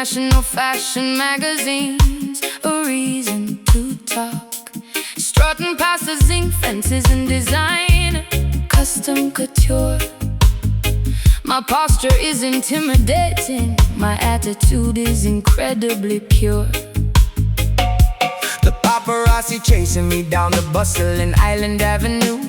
international fashion magazines, a reason to talk. Strutting past the zinc fences and design, custom couture. My posture is intimidating, my attitude is incredibly pure. The paparazzi chasing me down the bustling Island Avenue,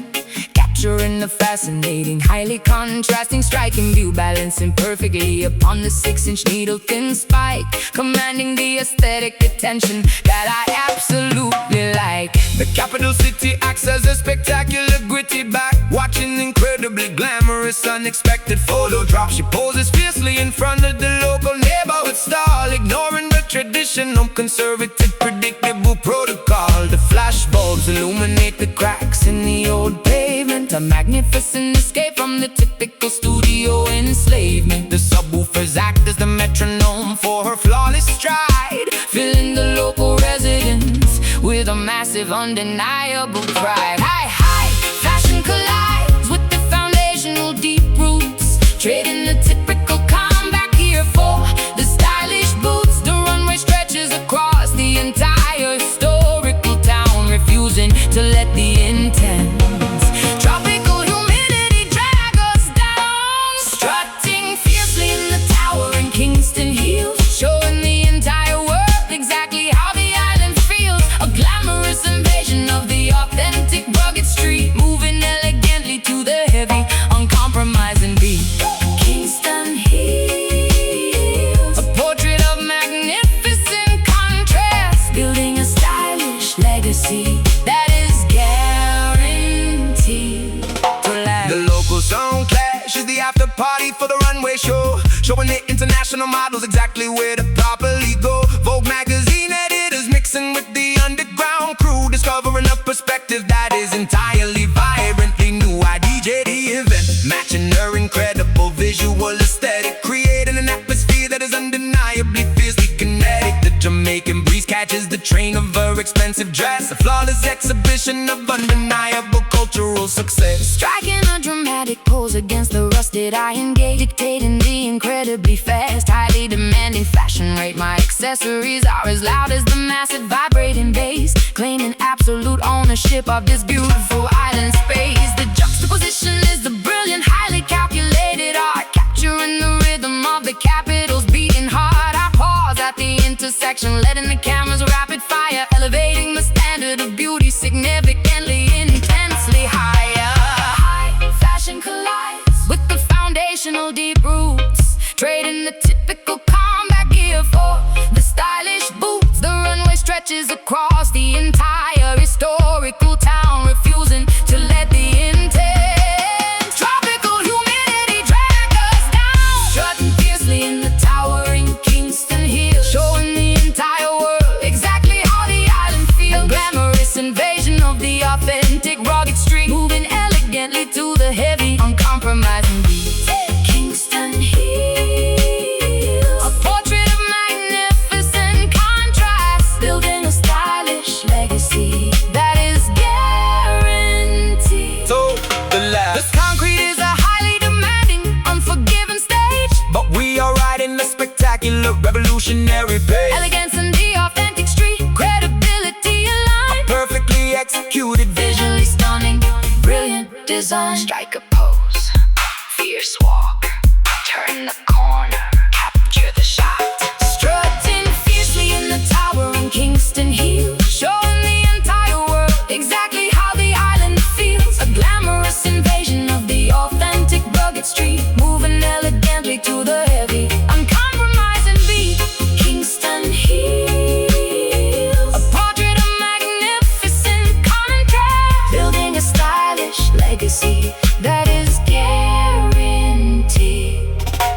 capturing the fascinating, highly contrasting, striking view, balancing perfectly upon the 6-inch needle-thin spike, commanding the aesthetic attention that I absolutely like. The capital city acts as a spectacular gritty back, watching incredibly glamorous, unexpected photo drop. She poses fiercely in front of the local neighborhood stall, ignoring the traditional conservative, predictable protocol. The flashbulbs illuminate the cracks in the old pavement, a magnificent escape from the typical studio enslavement. The subwoofers act as the metronome for her flawless stride, filling the local residents with a massive, undeniable pride. High, high, fashion collides with the foundational deep roots, trading the typical comeback gear for the stylish boots. The runway stretches across the entire historical town, refusing to let the intense tropical humidity drag us down. Strutting fiercely in the towering Kingston heels, showing the entire world exactly how the island feels. A glamorous invasion of the authentic rugged street, moving elegantly to the heavy, uncompromising beat. Kingston heels, a portrait of magnificent contrast, building a stylish legacy that is guaranteed to last. The local sound clash is the after party for the runway show, showing the international models exactly where to properly go. Vogue magazine editors mixing with the underground crew, discovering a perspective that is entirely vibrantly new. I DJ the event, matching her incredible visual aesthetic, creating an atmosphere that is undeniably fiercely kinetic. The Jamaican breeze catches the train of her expensive dress, a flawless exhibition of undeniable cultural success. Striking a dramatic pose against the rusted iron gate, dictating the incredibly fast, highly demanding fashion rate. My accessories are as loud as the massive vibrating bass, claiming absolute ownership of this beautiful island space. The juxtaposition is the brilliant, highly calculated art, capturing the rhythm of the capital's beating heart. I pause at the intersection, letting the cameras rapid fire, elevating the standard of beauty significantly, intensely higher. High fashion collides with the foundational deep roots, trading the typical combat gear for the stylish boots. The runway stretches across the entire historical town, refusing to let the intense tropical humidity drag us down. Strutting fiercely in the towering Kingston hills, showing the entire world exactly how the island feels. A glamorous invasion of the authentic rugged street, moving elegantly to the heavy, uncompromising beat. Kingston hills, a portrait of magnificent contrast, building a stylish legacy that is guaranteed. So the last, This concrete is a highly demanding, unforgiving stage, but we are riding a spectacular, revolutionary pace. elegance in the authentic street, credibility aligned, Perfectly executed visually stunning, brilliant design. Strike a pose, fierce walk, turn the corner, capture the shot. Strutting fiercely in the towering Kingston heels, showing the entire world exactly how the island feels. A glamorous invasion of the authentic rugged street, moving elegantly to the heavy, uncompromising beat. Kingston heels, a portrait of magnificent contrast, building a stylish legacy that is guaranteed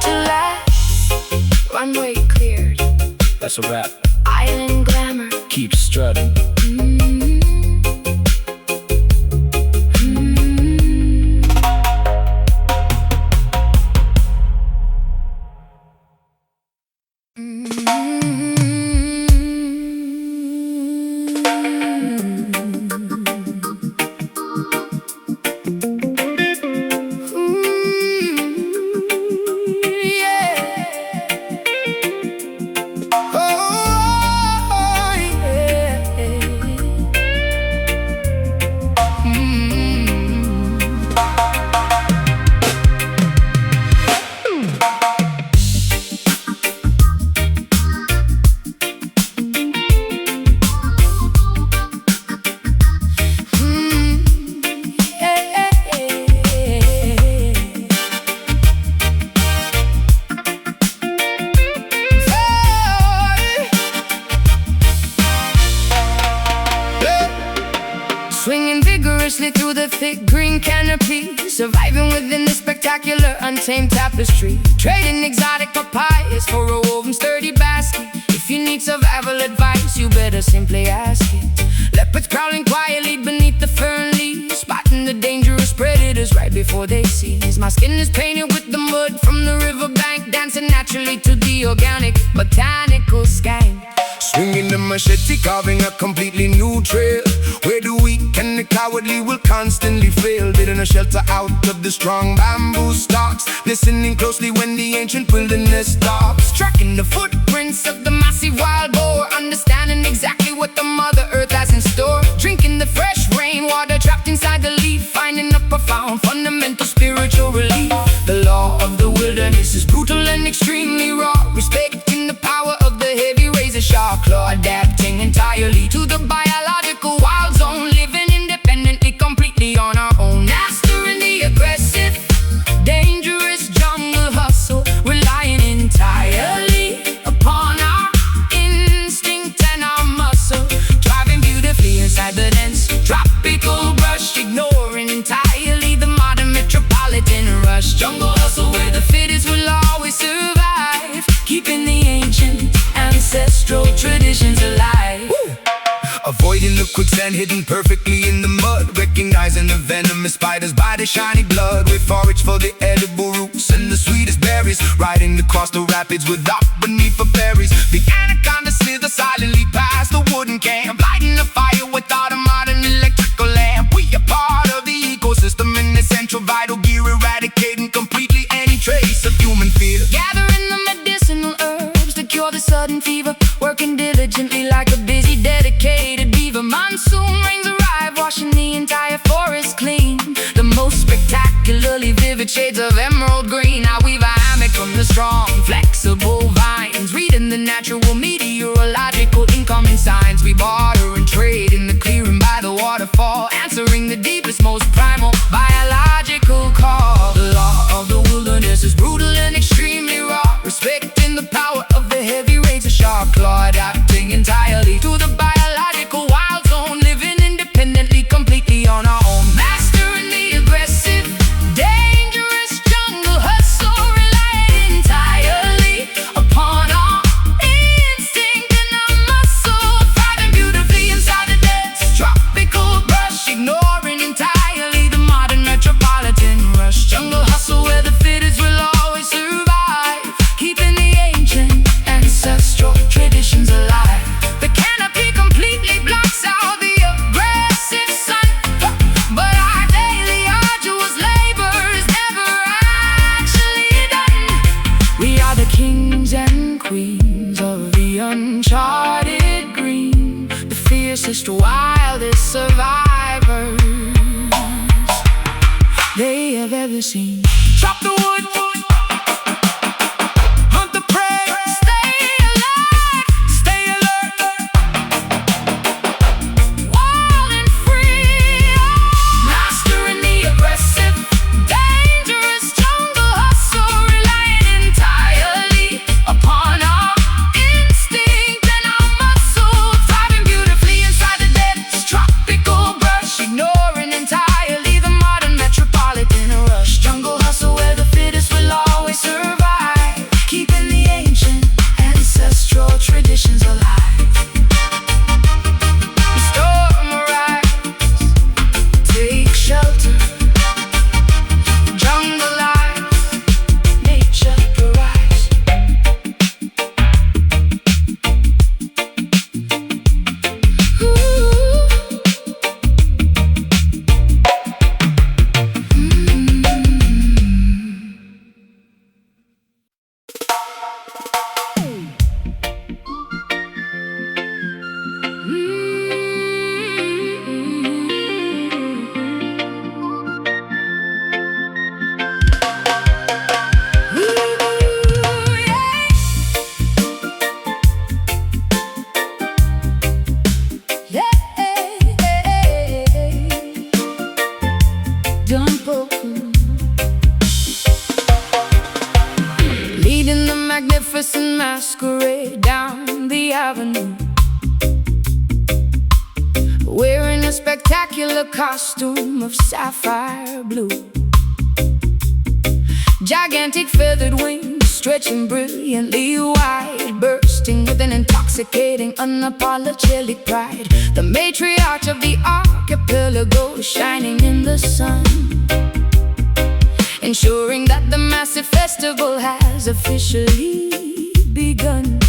to last. Runway cleared, That's a wrap. island glamour. Keep strutting. surviving within the spectacular, untamed tapestry, trading exotic papayas for a woven sturdy basket. If you need survival advice, you better simply ask it. Leopards prowling quietly beneath the fern leaves, spotting the dangerous predators right before they seize. My skin is painted with the mud from the riverbank, dancing naturally to the organic, botanical skank. Swinging the machete, carving a completely new trail, where the weak and the cowardly will constantly fail. Building a shelter out of the strong bamboo stalks, listening closely when the ancient wilderness stops. Tracking the footprints of the massive wild boar, understanding exactly what the Mother Earth has in store. Drinking the fresh rainwater trapped inside the leaf, finding a profound fundamental spiritual relief. The law of the wilderness is brutal and extremely raw, respecting the power of the heavy razor sharp claw, adapting entirely to the biological wild zone, living independently, completely on our own. Mastering the aggressive, dangerous jungle hustle, relying entirely upon our instinct and our muscle, driving beautifully inside the dense tropical brush, ignoring entirely the modern metropolitan rush. Jungle hustle where the fittest will always survive, keeping the ancient ancestral traditions alive. Woo! Avoiding the quicksand, hidden perfectly in the mud, recognizing the venomous spiders by the shiny blood. We forage for the edible roots and the sweetest berries, riding across the rapids without beneath for berries. The anaconda slither silently past the wooden camp, lighting a fire without a modern electrical lamp. We are part of the ecosystem, an essential vital gear, eradicating completely any trace of human fear. Gathering the medicinal herbs to cure the sudden fever, working diligently like a busy, dedicated beaver. Monsoon rains arrive, washing the entire forest clean. The most spectacularly vivid shades of emerald green. I weave a hammock from the strong, flexible vines, reading the natural meteorological incoming signs. We barter and trade in the clearing by the waterfall, answering the deepest, most primal biological call. The law of the wilderness is brutal and extremely raw, respecting the power of the heavy razor sharp claw, adapting entirely to the biological wild zone, living independently, completely on our own. Mastering the aggressive, dangerous jungle hustle, relying entirely upon our instinct and our muscle, thriving beautifully inside the dense tropical brush, ignoring entirely the modern metropolitan rush. Jungle hustle where the fittest will always survive, keeping the ancient ancestral traditions alive. The canopy completely blocks out the aggressive sun, but our daily arduous labor is never actually done. We are the kings and queens of the uncharted green, the fiercest, wildest survivors they have ever seen. Chop the wood, hunt the prey, Stay alive, stay alert. wild and free, mastering the aggressive, dangerous jungle hustle, relying entirely upon our instinct and our muscle, thriving beautifully inside the dense tropical brush, ignoring entirely the modern metropolitan rush. Jungle hustle where the fittest will always survive, keeping the ancient ancestral traditions alive. The storm arrives, take shelter, jungle life, nature provides. Leading the magnificent masquerade down the avenue, wearing a spectacular costume of sapphire blue. Gigantic feathered wings stretching brilliantly wide, bursting with an intoxicating, unapologetic pride. The matriarch of the archipelago shining in the sun, ensuring that the massive festival has officially begun.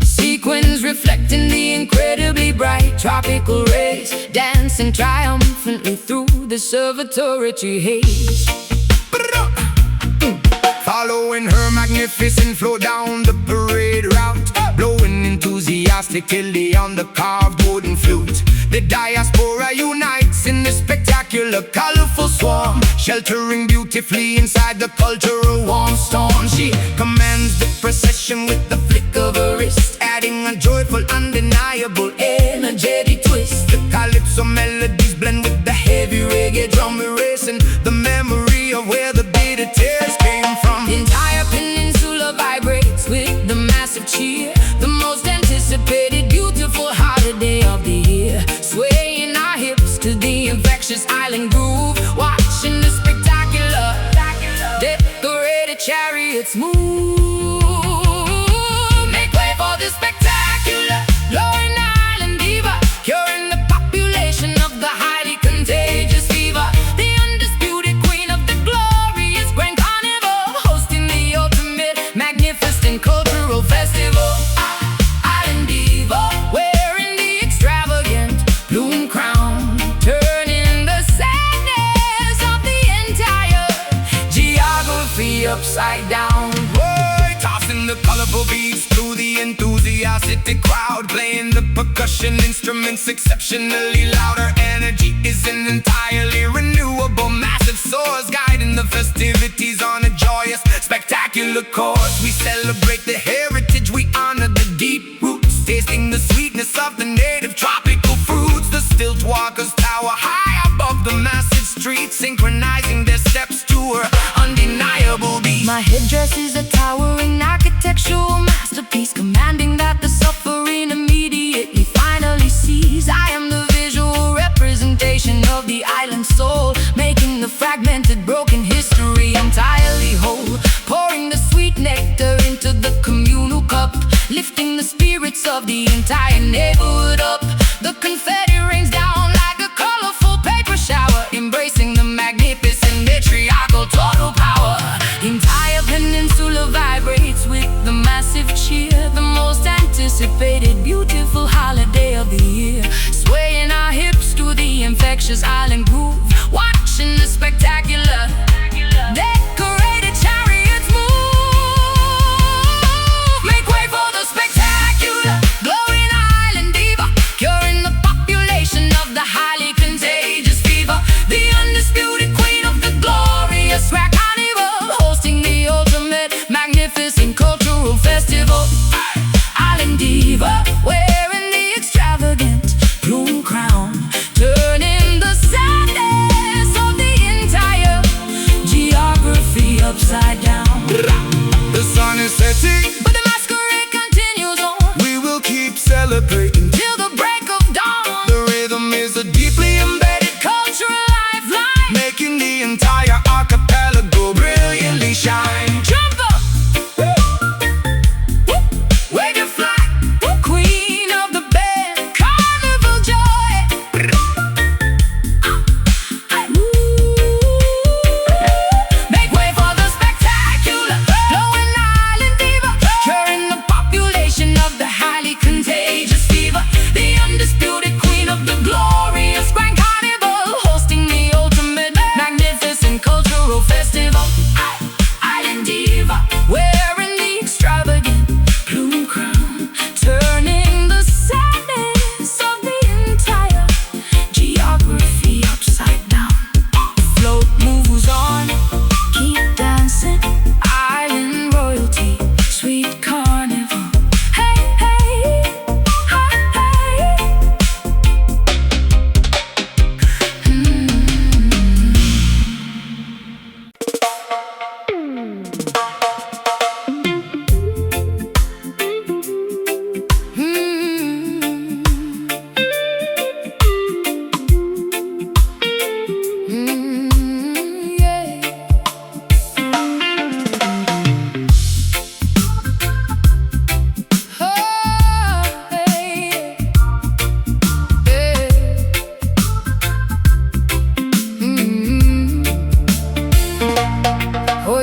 Sequins reflecting the incredibly bright tropical rays, dancing triumphantly through the observatory haze. Following her magnificent flow down the parade route, blowing enthusiastically on the carved wooden flute. The diaspora unites in the spectacular, colorful swarm, sheltering beautifully inside the cultural warm storm. She commands the procession with the flick of her wrist, adding a joyful, undeniable, energetic twist. The calypso melodies blend with the heavy reggae drum erasing the memory of where the bitter tears came from. The entire peninsula vibrates with the massive cheer, the most anticipated, beautiful holiday of the year. Swaying our hips to the infectious island groove, watching the spectacular, decorated chariots move. Make way for the spectacular, lowering island diva, curing the population of the highly contagious fever. The undisputed queen of the glorious Grand Carnival, hosting the ultimate, magnificent cultural festival. Island diva, wearing the extravagant plume crown, turning the sadness of the entire geography upside down. Boy, tossing the colorful beats through the enthusiastic crowd, playing the percussion instruments exceptionally loud. Her energy is an entirely renewable, massive source, guiding the festivities on a joyous, spectacular course. We celebrate the heritage, we honor the deep roots, tasting the sweetness of the native tropical fruits. The stilt walkers tower high above the massive streets, synchronizing their steps to her undeniable beat. My headdress is a towering architectural masterpiece, commanding that the suffering immediately finally sees. I am the visual representation of the island soul, making the fragmented, broken history entirely whole. Pouring the sweet nectar into the communal cup, lifting the spirits of the entire neighborhood up. The confetti rains down like a colorful paper shower, embracing the magnificent matriarchal total power. The entire peninsula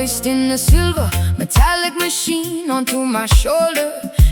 Poised in a silver metallic machine onto my shoulder,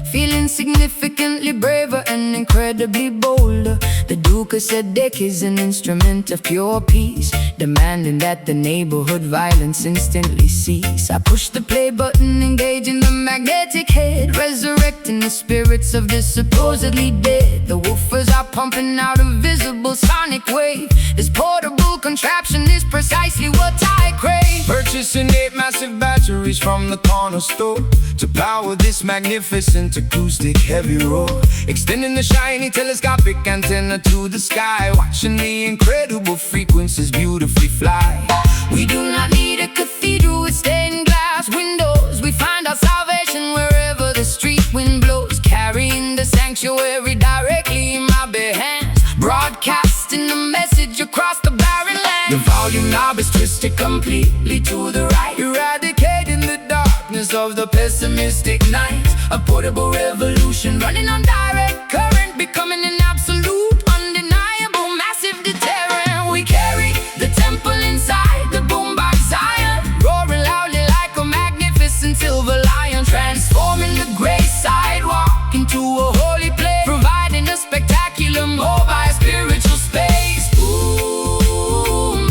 feeling significantly braver and incredibly bolder. The Duke said deck is an instrument of pure peace, demanding that the neighborhood violence instantly cease. I push the play button, engaging the magnetic head, resurrecting the spirits of the supposedly dead. The woofers are pumping out a visible sonic wave. This portable contraption is precisely what I crave. Purchasing 8 massive batteries from the corner store to power this magnificent acoustic heavy roar, extending the shiny telescopic antenna to the sky, watching the incredible frequencies beautifully fly. We do not need a cathedral with stained glass windows. We find our salvation wherever the street wind blows, carrying the sanctuary directly in my bare hands, broadcasting the message across the barren land. The volume knob is twisted completely to the right, eradicating the darkness of the pessimistic night. a portable revolution running on direct current, becoming an absolute, undeniable, massive deterrent. We carry the temple inside the boombox Zion, roaring loudly like a magnificent silver lion, transforming the gray sidewalk into a holy place, providing a spectacular mobile spiritual space. Boombox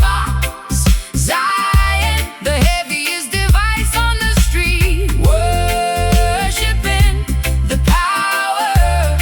Zion, the heaviest device on the street, worshiping the power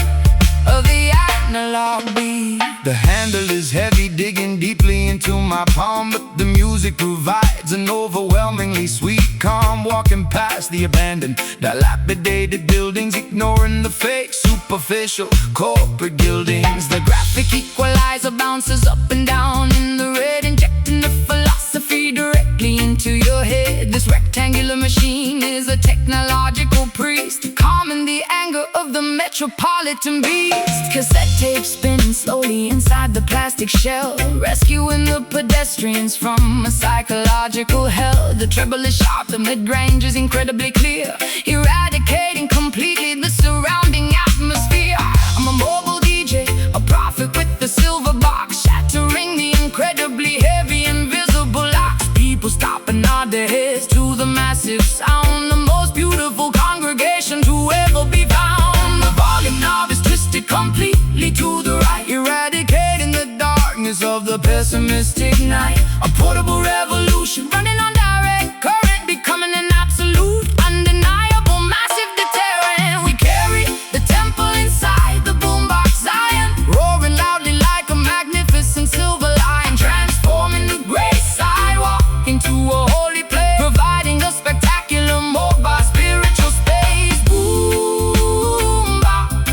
of the analog beat. The handle is heavy, digging deeply into my palm, but the music provides an overwhelmingly sweet calm. Walking past the abandoned, dilapidated buildings, ignoring the fake, superficial corporate gildings. The graphic equalizer bounces up and down in the red, injecting the philosophy directly into your head. This rectangular machine is a technological priest, calming the anger of the metropolitan beast. Cassette tape spinning slowly inside the plastic shell, rescuing the pedestrians from a psychological hell. The treble is sharp, the mid-range is incredibly clear, eradicating completely the surrounding atmosphere. I'm a mobile DJ, a prophet with the silver box, shattering the incredibly heavy invisible locks. People stop and nod their heads to the massive sound, the most beautiful congregation to ever be found. The volume knob is twisted completely to the right, eradicating the darkness of the pessimistic night. A portable revolution running on direct current, becoming an absolute, undeniable, massive deterrent. We carry the temple inside the boombox Zion, roaring loudly like a magnificent silver lion, transforming the gray sidewalk into a holy place, providing a spectacular mobile spiritual space. Boombox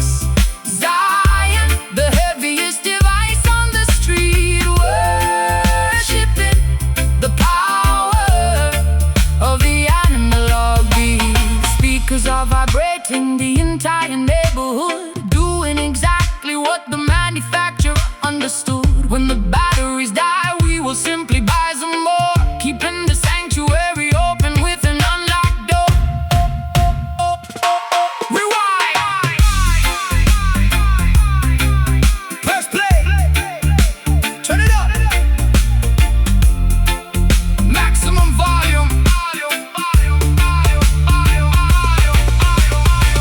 Zion, the heaviest device on the street, worshiping the power of the analog beat. Speakers are vibrating the entire neighborhood, doing exactly what the manufacturer understood. When the batteries die, we will simply buy some more, keeping the sanctuary open with an unlocked door. Rewind! Press play, turn it up, Maximum volume.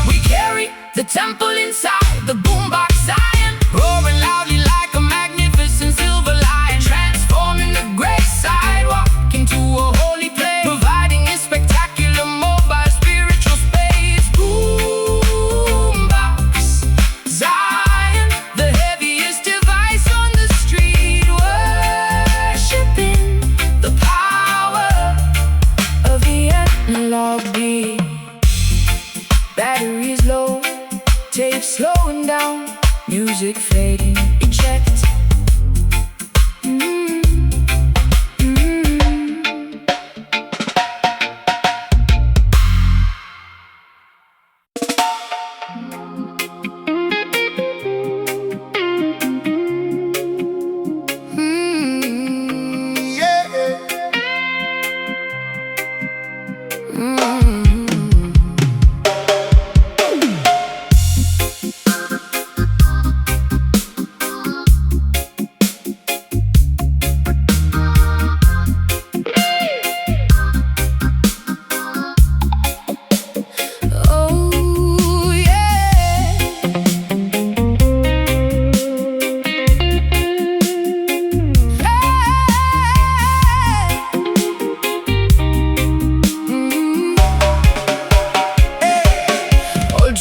We carry the temple inside the boombox Zion, roaring loudly like a magnificent silver lion, transforming the gray sidewalk into a holy place, providing a spectacular mobile spiritual space. Boombox Zion, the heaviest device on the street, worshiping the power of the analog beat. Batteries low, tape slowing down, music fading, eject.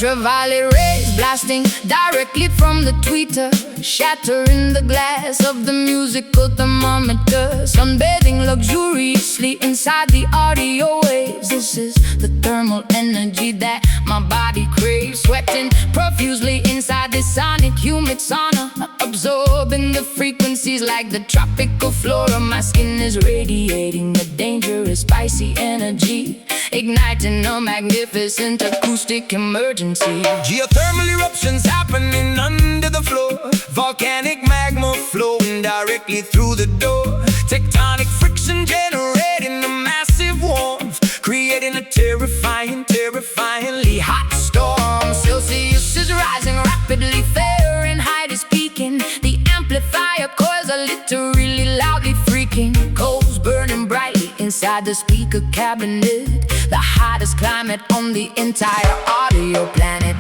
ultraviolet rays blasting directly from the tweeter, shattering the glass of the musical thermometer, sunbathing luxuriously inside the audio waves. This is the thermal energy that my body craves, sweating profusely inside this sonic humid sauna, absorbing the frequencies like the tropical flora. My skin is radiating a dangerous spicy energy, igniting a magnificent acoustic emergency. Geothermal eruptions happening under the floor, volcanic magma flowing directly through the door, tectonic friction generating a massive warmth, creating a terrifyingly hot storm. Celsius is rising rapidly, Fahrenheit is peaking, the amplifier coils are literally loudly freaking. Coals burning brightly inside the speaker cabinet, the hottest climate on the entire audio planet.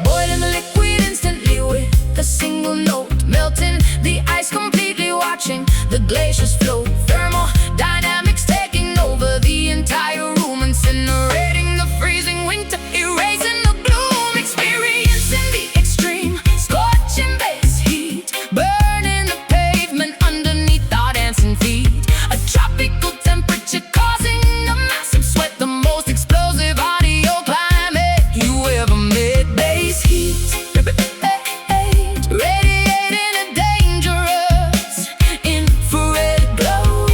Boiling the liquid instantly with a single note, melting the ice completely, watching the glaciers float. Thermodynamics taking over the entire room, incinerating the freezing winter, erasing the gloom. Experiencing the extreme, scorching base heat, burning the pavement underneath our dancing feet. A tropical temperature causing a massive sweat, the most explosive audio climate you ever met. Base heat, radiating a dangerous infrared glow,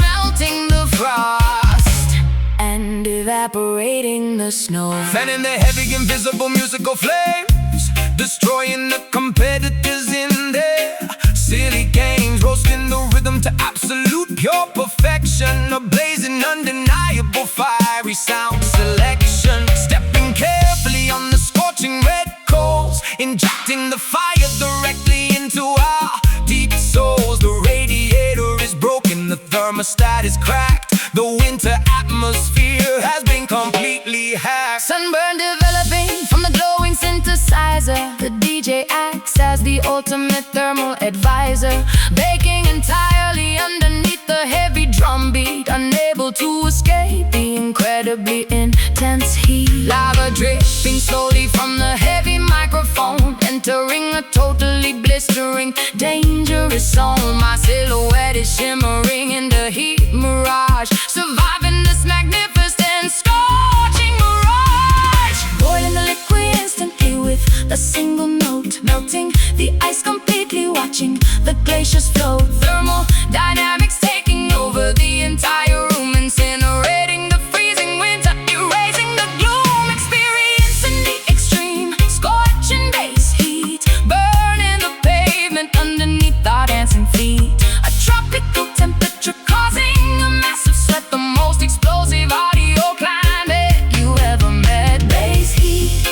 melting the frost and evaporating the snow. Fanning the heavy invisible musical flames, destroying the competitors in their silly games, roasting the rhythm to absolute pure perfection, a blazing undeniable fiery sound selection, stepping carefully on the scorching red coals, injecting the fire directly into our deep souls. The radiator is broken, the thermostat is cracked, the winter atmosphere has been completely hacked. Sunburn developing from the glowing synthesizer, the DJ acts as the ultimate thermal advisor, baking entirely underneath the heavy drum beat, unable to escape the incredibly intense heat. Lava dripping slowly from the heavy microphone, entering a totally blistering, dangerous zone. My silhouette is shimmering in the heat mirage, surviving this magnificent scorching mirage. Boiling the liquid instantly with a single note, melting the ice completely, watching the glaciers float. Thermodynamics taking over the entire room, incinerating the freezing winter, erasing the gloom. Experiencing the extreme, scorching base heat, burning the pavement underneath our dancing feet. A tropical temperature causing a massive sweat, the most explosive audio climate you ever met. Base heat,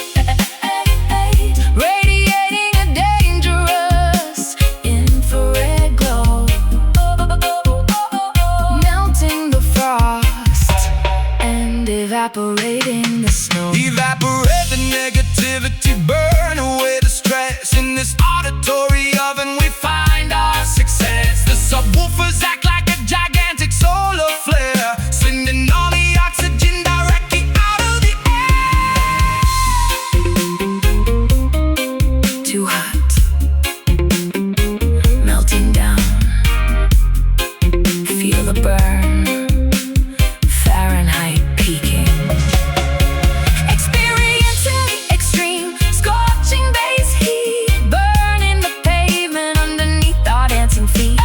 radiating a dangerous infrared glow, melting the frost and evaporating the snow. Evaporate the negativity, burn away the stress. In this auditory oven we find our success. The subwoofers act like a gigantic solar flare, sending all the oxygen directly out of the air. Too hot, melting down, feel the burn, Fahrenheit peaking. Experiencing the extreme, scorching base heat, burning the pavement underneath our dancing feet.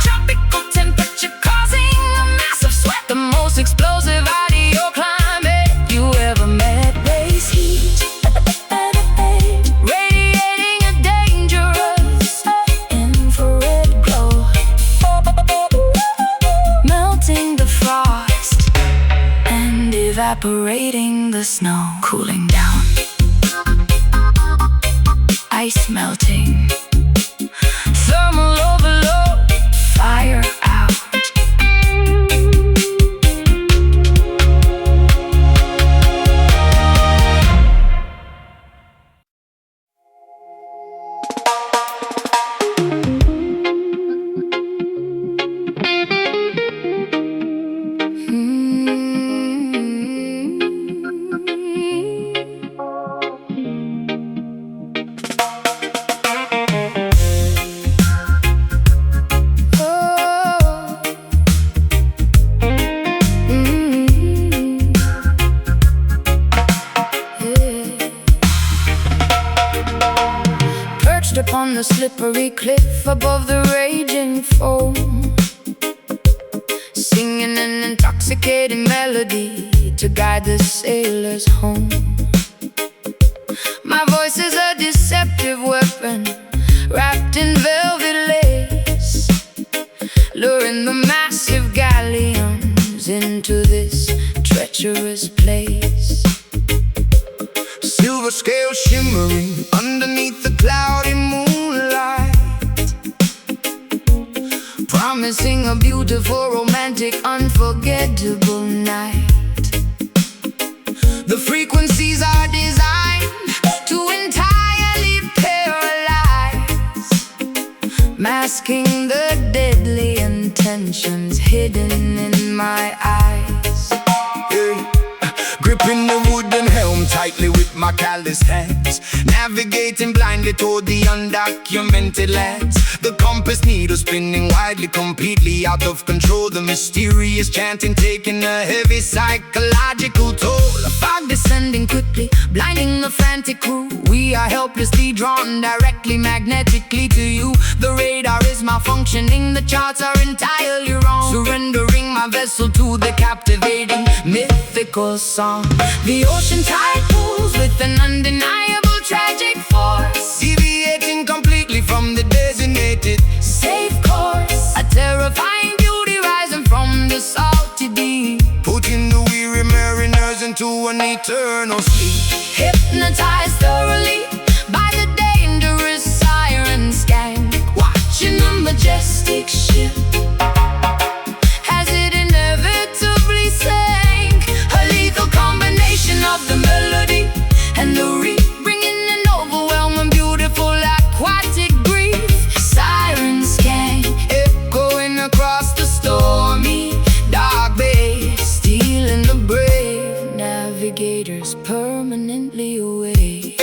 Tropical temperature causing a massive sweat, the most explosive audio climate you ever met. Base heat, radiating a dangerous infrared glow, melting the frost and evaporating the snow. Cooling down, ice melting, thermal overload, fire out. a slippery cliff above the raging foam, singing an intoxicating melody to guide the sailors home. My voice is a deceptive weapon wrapped in velvet lace, luring the massive galleons into this treacherous place. Silver scales shimmering underneath the cloudy moonlight, promising a beautiful, romantic, unforgettable night. the frequencies are designed To entirely paralyze, masking the deadly intentions hidden in my eyes. yeah. Gripping the wooden helm tightly with my calloused hands, navigating blindly toward the undocumented lands. The compass needle spinning widely, completely out of control. The mysterious chanting taking a heavy psychological toll. A fog descending quickly, blinding the frantic crew. We are helplessly drawn directly, magnetically to you. The radar is malfunctioning, the charts are entirely wrong. Surrendering my vessel to the captivating, mythical song. The ocean tide pulls with an undeniable tragic force, Deviating completely from the designated safe course. A terrifying beauty rising from the salty deep, putting the weary mariners into an eternal sleep. hypnotized thoroughly by the dangerous siren skank, watching the majestic ship as it inevitably sank. A lethal combination of the melody and the reef, bringing an overwhelming, beautiful, aquatic grief. Siren skank, Echoing across the stormy, dark bay, stealing the brave navigators permanently away.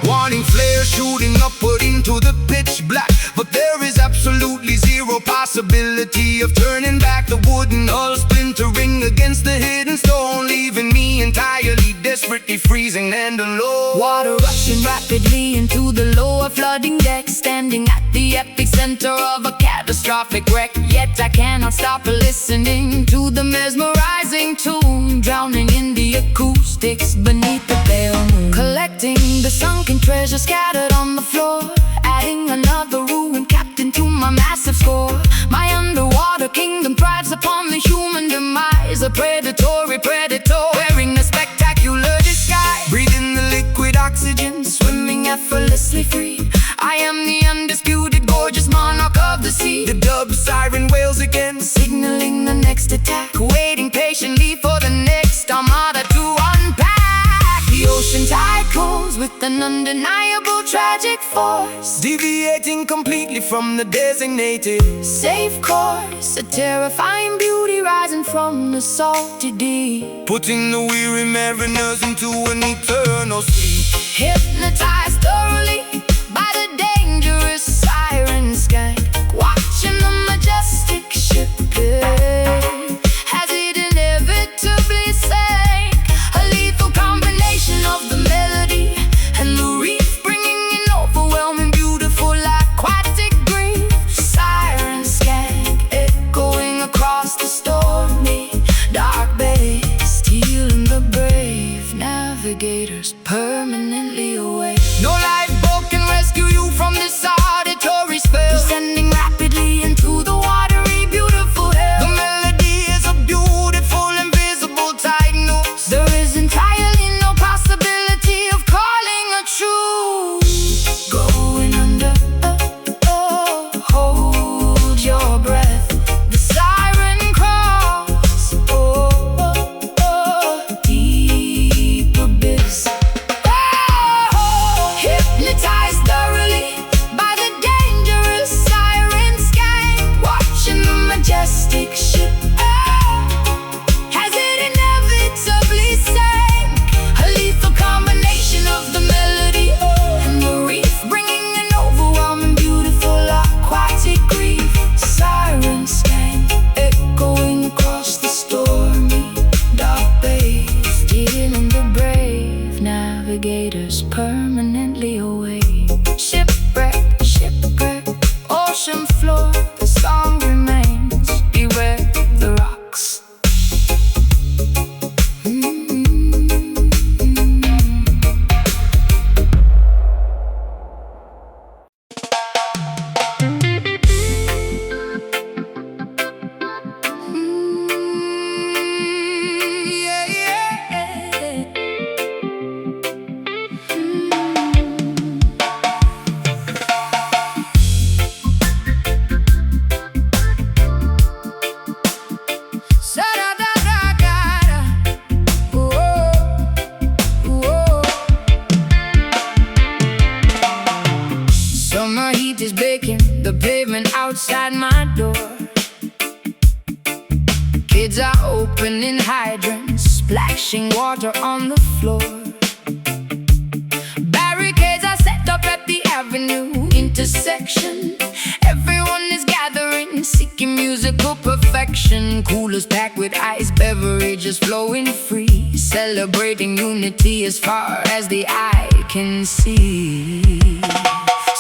warning flares shooting upward into the pitch black, but there is absolutely zero possibility of turning back. The wooden hull splintering against the hidden stone, leaving me entirely, desperately freezing and alone. Water rushing rapidly into the lower flooding deck, standing at the epicenter of a catastrophic wreck. Yet I cannot stop listening to the mesmerizing tune, drowning in the acoustics beneath the pale moon. Collecting the sunken treasure scattered on the floor, adding another ruined captain to my massive score. My underwater kingdom thrives upon the human demise, a predatory predator wearing a spectacular disguise. Breathing the liquid oxygen, Swimming effortlessly free, I am the undisputed, gorgeous monarch of the sea. the dub siren wails again, Signaling the next attack, waiting patiently for the next armada to unpack. The ocean tide calls with an undeniable tragic force, deviating completely from the designated safe course. A terrifying beauty rising from the salty deep, putting the weary mariners into an eternal sleep. hypnotized thoroughly by the dangerous siren skank, watching the majestic ship as it inevitably sank. A lethal combination of the melody and the reef, bringing an overwhelming, beautiful, aquatic grief. Siren skank, echoing across the stormy, dark bay, stealing the brave navigators permanently away. No lifeboat can rescue you Kids are opening hydrants, splashing water on the floor. Barricades are set up at the avenue intersection. Everyone is gathering, seeking musical perfection. Coolers packed with ice, beverages flowing free, celebrating unity as far as the eye can see.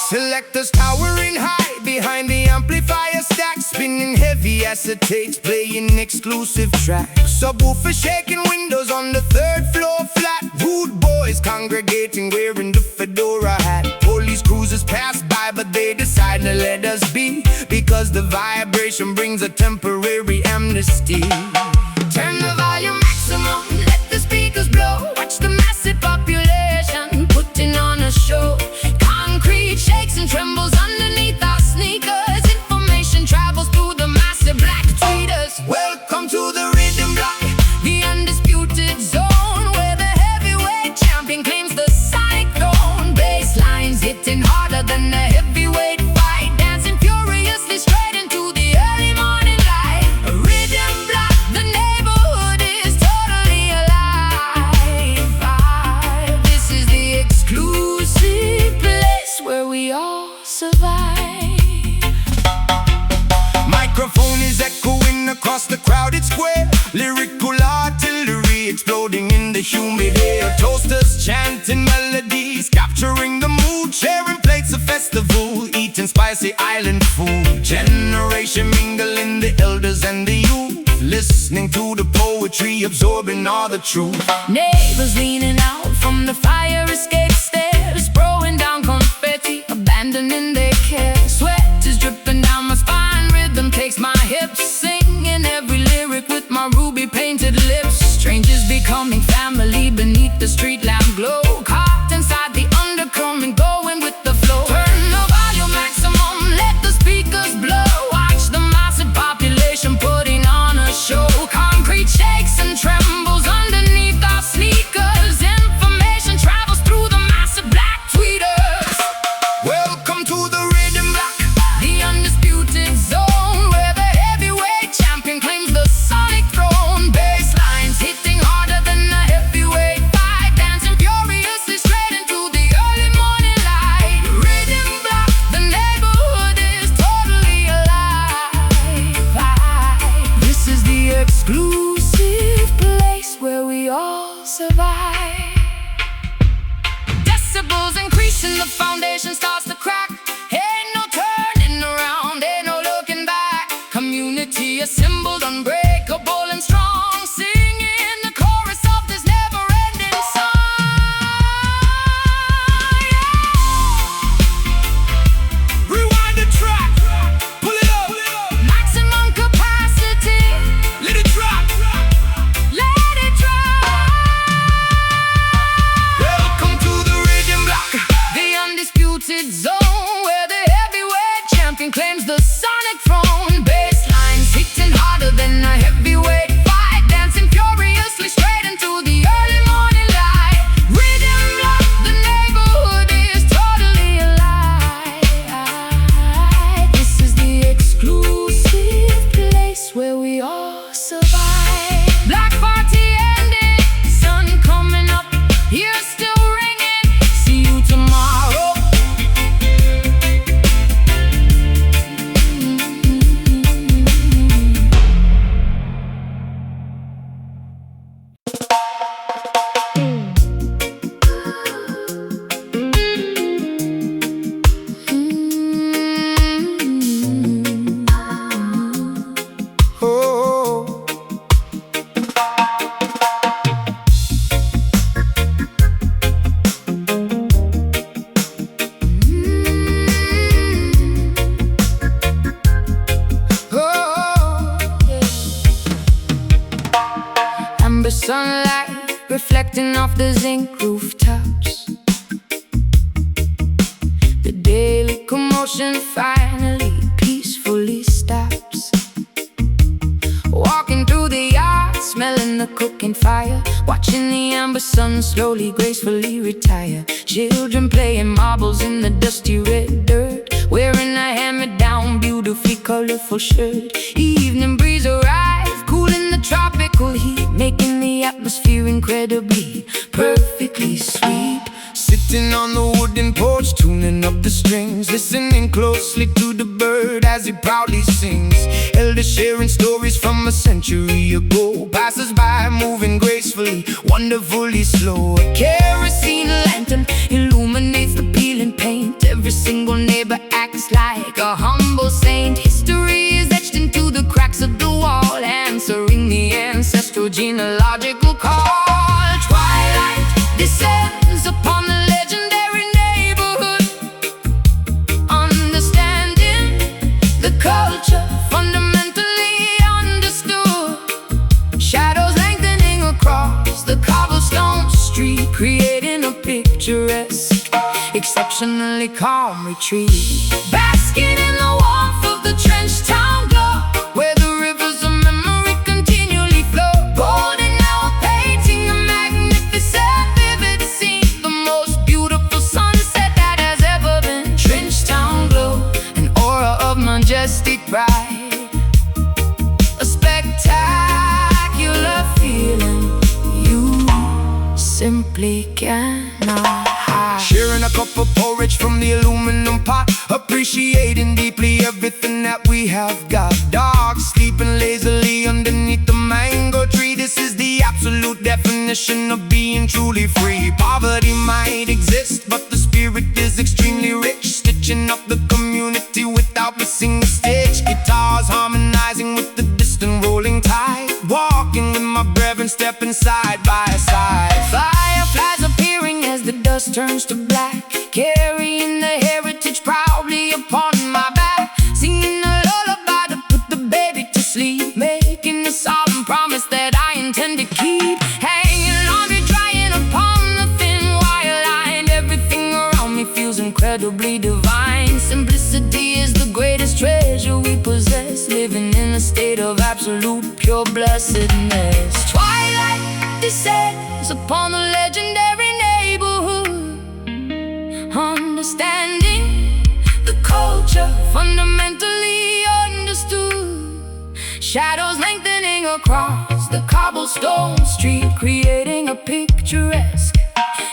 Selectors towering high behind the amplifier stack, spinning heavy acetates, playing exclusive tracks. Subwoofer shaking windows on the third floor flat. Rude boys congregating wearing the fedora hat. Police cruisers pass by but they decide to let us be, because the vibration brings a temporary amnesty. Turn the volume maximum, let the speakers blow. Watch the massive population putting on a show. Concrete shakes and trembles underneath our sneakers. Information travels through the massive black tweeters. Welcome to the rhythm block, The undisputed zone, where the heavyweight champion claims the sonic throne. Basslines hitting harder than a heavyweight fight, dancing furiously straight into the early morning light. A rhythm block, the neighborhood is totally alive. This is the exclusive place where we all survive. microphone is echoing across the crowded square. Lyrical artillery exploding in the humid air. Toasters chanting melodies, capturing the mood. Sharing plates of festival, eating spicy island food. Generation mingling, the elders and the youth, listening to the poetry, absorbing all the truth. Neighbors leaning out from the fire escape stairs, throwing down confetti, abandoning their care. Sweat is dripping down my spine, rhythm takes my hips, singing every lyric with my ruby painted lips. Strangers becoming family beneath the street lamp glow, caught inside the undercurrent, going with the flow. Turn the volume maximum, let the speakers blow. Watch the massive population putting on a show. Concrete shakes and trembles underneath our sneakers. Information travels through the massive black tweeters. Welcome to the rhythm block, The undisputed zone, where the heavyweight champion claims the sonic throne. Basslines hitting harder than a heavyweight fight, dancing furiously straight into the early morning light. Rhythm block, the neighborhood is totally alive. This is the exclusive place where we all survive. Decibels increasing, the foundation starts to crack. Ain't no turning around, ain't no looking back. Community assembled, unbreakable and strong, singing the chorus of this never-ending song. rewind the track, pull it up, Maximum capacity, let it drop. let it drop. Welcome to the rhythm block, The undisputed zone, where the heavyweight champion claims the sonic throne. Basslines hitting harder than a heavyweight fight, dancing furiously straight into the early morning light. Rhythm block, the neighborhood is totally alive. This is the exclusive place where we all survive. Black party ending, sun coming up, ears still ringing. See you tomorrow. oh. Amber sunlight reflecting off the zinc rooftops. The daily commotion finally peacefully stops. Walking through the yard, smelling the cooking fire, watching the amber sun slowly, gracefully retire. Children playing marbles in the dusty red dirt, wearing a hand-me-down, beautifully colorful shirt. Evening breeze arrive, cooling the incredibly, perfectly sweet. Sitting on the wooden porch, tuning up the strings, listening closely to the bird as he proudly sings. Elders sharing stories from a century ago. Passers by moving gracefully, wonderfully slow. A kerosene lantern illuminates the peeling paint. Every single neighbor acts like a humble saint. History is etched into the cracks of the wall, answering the ancestral genealogical call. Twilight descends upon the legendary neighborhood, understanding the culture fundamentally understood. Shadows lengthening across the cobblestone street, creating a picturesque, exceptionally calm retreat. Basking in the warmth of the trench town glow, where the rivers of memory continually flow. Golden hour painting a magnificent, vivid scene, the most beautiful sunset that has ever been. Trench town glow, an aura of majestic pride, a spectacular feeling you simply cannot hide. Sharing a cup of porridge from the aluminum pot, appreciating deeply everything that we have got. Dogs sleeping lazily underneath the mango tree. This is the absolute definition of being truly free. Poverty might exist, but the spirit is extremely rich, stitching up the community without missing a stitch. Guitars harmonizing with the distant rolling tide, walking with my brethren, stepping side by side. Fireflies appearing as the dust turns to black, carrying the heritage proudly upon my back. Singing a lullaby to put the baby to sleep, making a solemn promise that I intend to keep. Hanging laundry, drying upon the thin wire line. Everything around me feels incredibly divine. Simplicity is the greatest treasure we possess, living in a state of absolute pure blessedness. Twilight descends upon the legendary neighborhood, understanding the culture fundamentally understood. Shadows lengthening across the cobblestone street, creating a picturesque,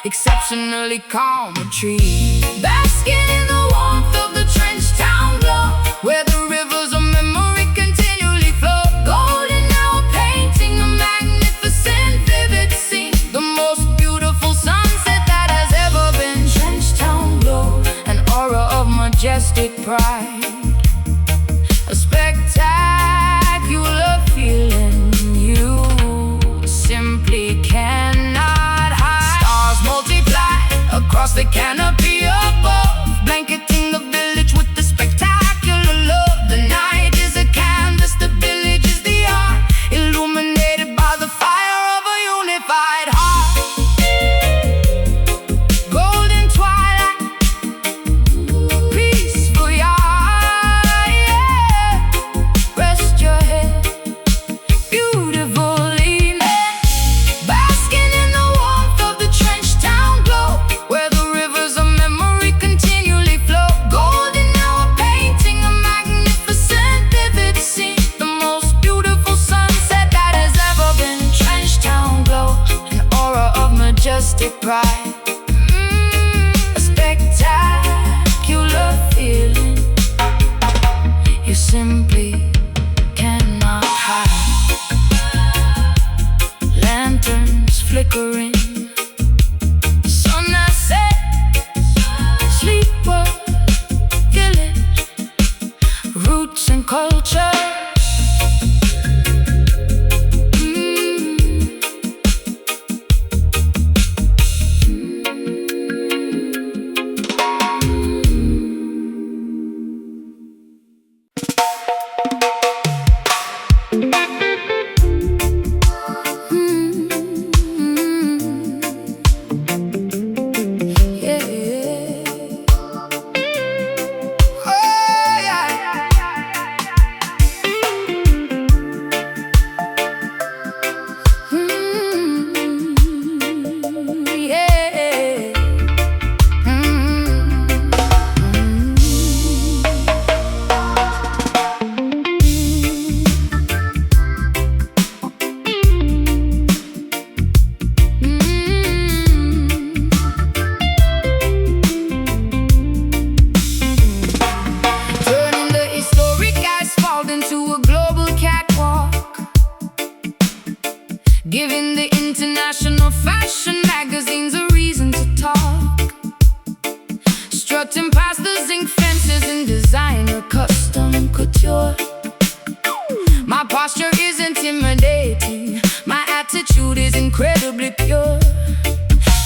exceptionally calm retreat. Basking in the warmth of the trench town glow, where the rivers of memory continually flow. Golden hour painting a magnificent, vivid scene, the most beautiful sunset that has ever been. Trench town glow, an aura of majestic pride, a spectacular feeling you simply cannot hide. Stars multiply across the canopy above, blanketing the village with the spectacular love. The night is a canvas, the village is the art, illuminated by the fire of a unified heart. Golden twilight, peaceful yard, yeah. Rest your head, beautiful evening. Basking in the warmth of the trench town glow, where the rivers of memory continually flow. Golden hour painting a magnificent, vivid scene, the most beautiful sunset that has ever been. Trench town glow, an aura of majestic pride, a spectacular feeling you simply cannot hide. Lanterns flickering, sun that sets, sleeper village, roots and culture. a global catwalk, giving the international fashion magazines a reason to talk. Strutting past the zinc fences in designer custom couture. My posture is intimidating, my attitude is incredibly pure.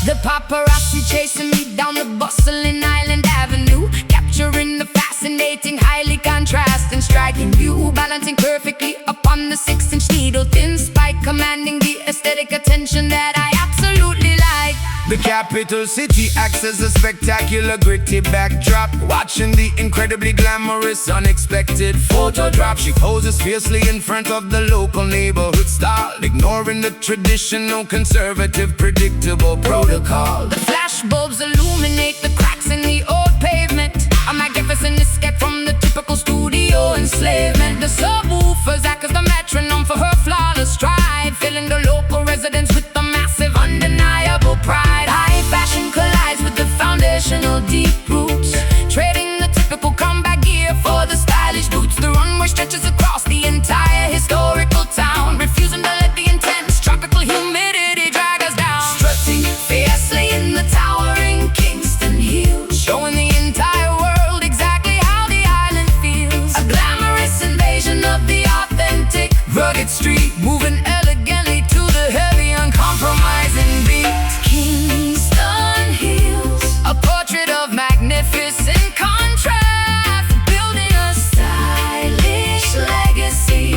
The paparazzi chasing me down the bustling Island Avenue, capturing the fascinating, highly contrasting, striking view, balancing perfectly upon the 6-inch needle thin spike, commanding the aesthetic attention that I absolutely like. The capital city acts as a spectacular gritty backdrop, watching the incredibly glamorous unexpected photo drop. She poses fiercely in front of the local neighborhood style, ignoring the traditional conservative predictable protocol. The flashbulbs illuminate the cracks in the old pavement, a magnificent escape from the typical studio enslavement. The subwoofers act as the metronome for her flawless stride, filling the local residents with the massive undeniable pride. High fashion collides with the foundational deep roots, trading the typical combat gear for the stylish boots. The runway stretches across the entire historical town, refusing to let the intense tropical humidity drag us down. Strutting fiercely in the towering Kingston hills, Showing the entire world exactly how the island feels. a glamorous invasion of the authentic Rugged street, moving elegantly to the heavy, uncompromising beat. Kingston hills, A portrait of magnificent contrast, building a stylish legacy.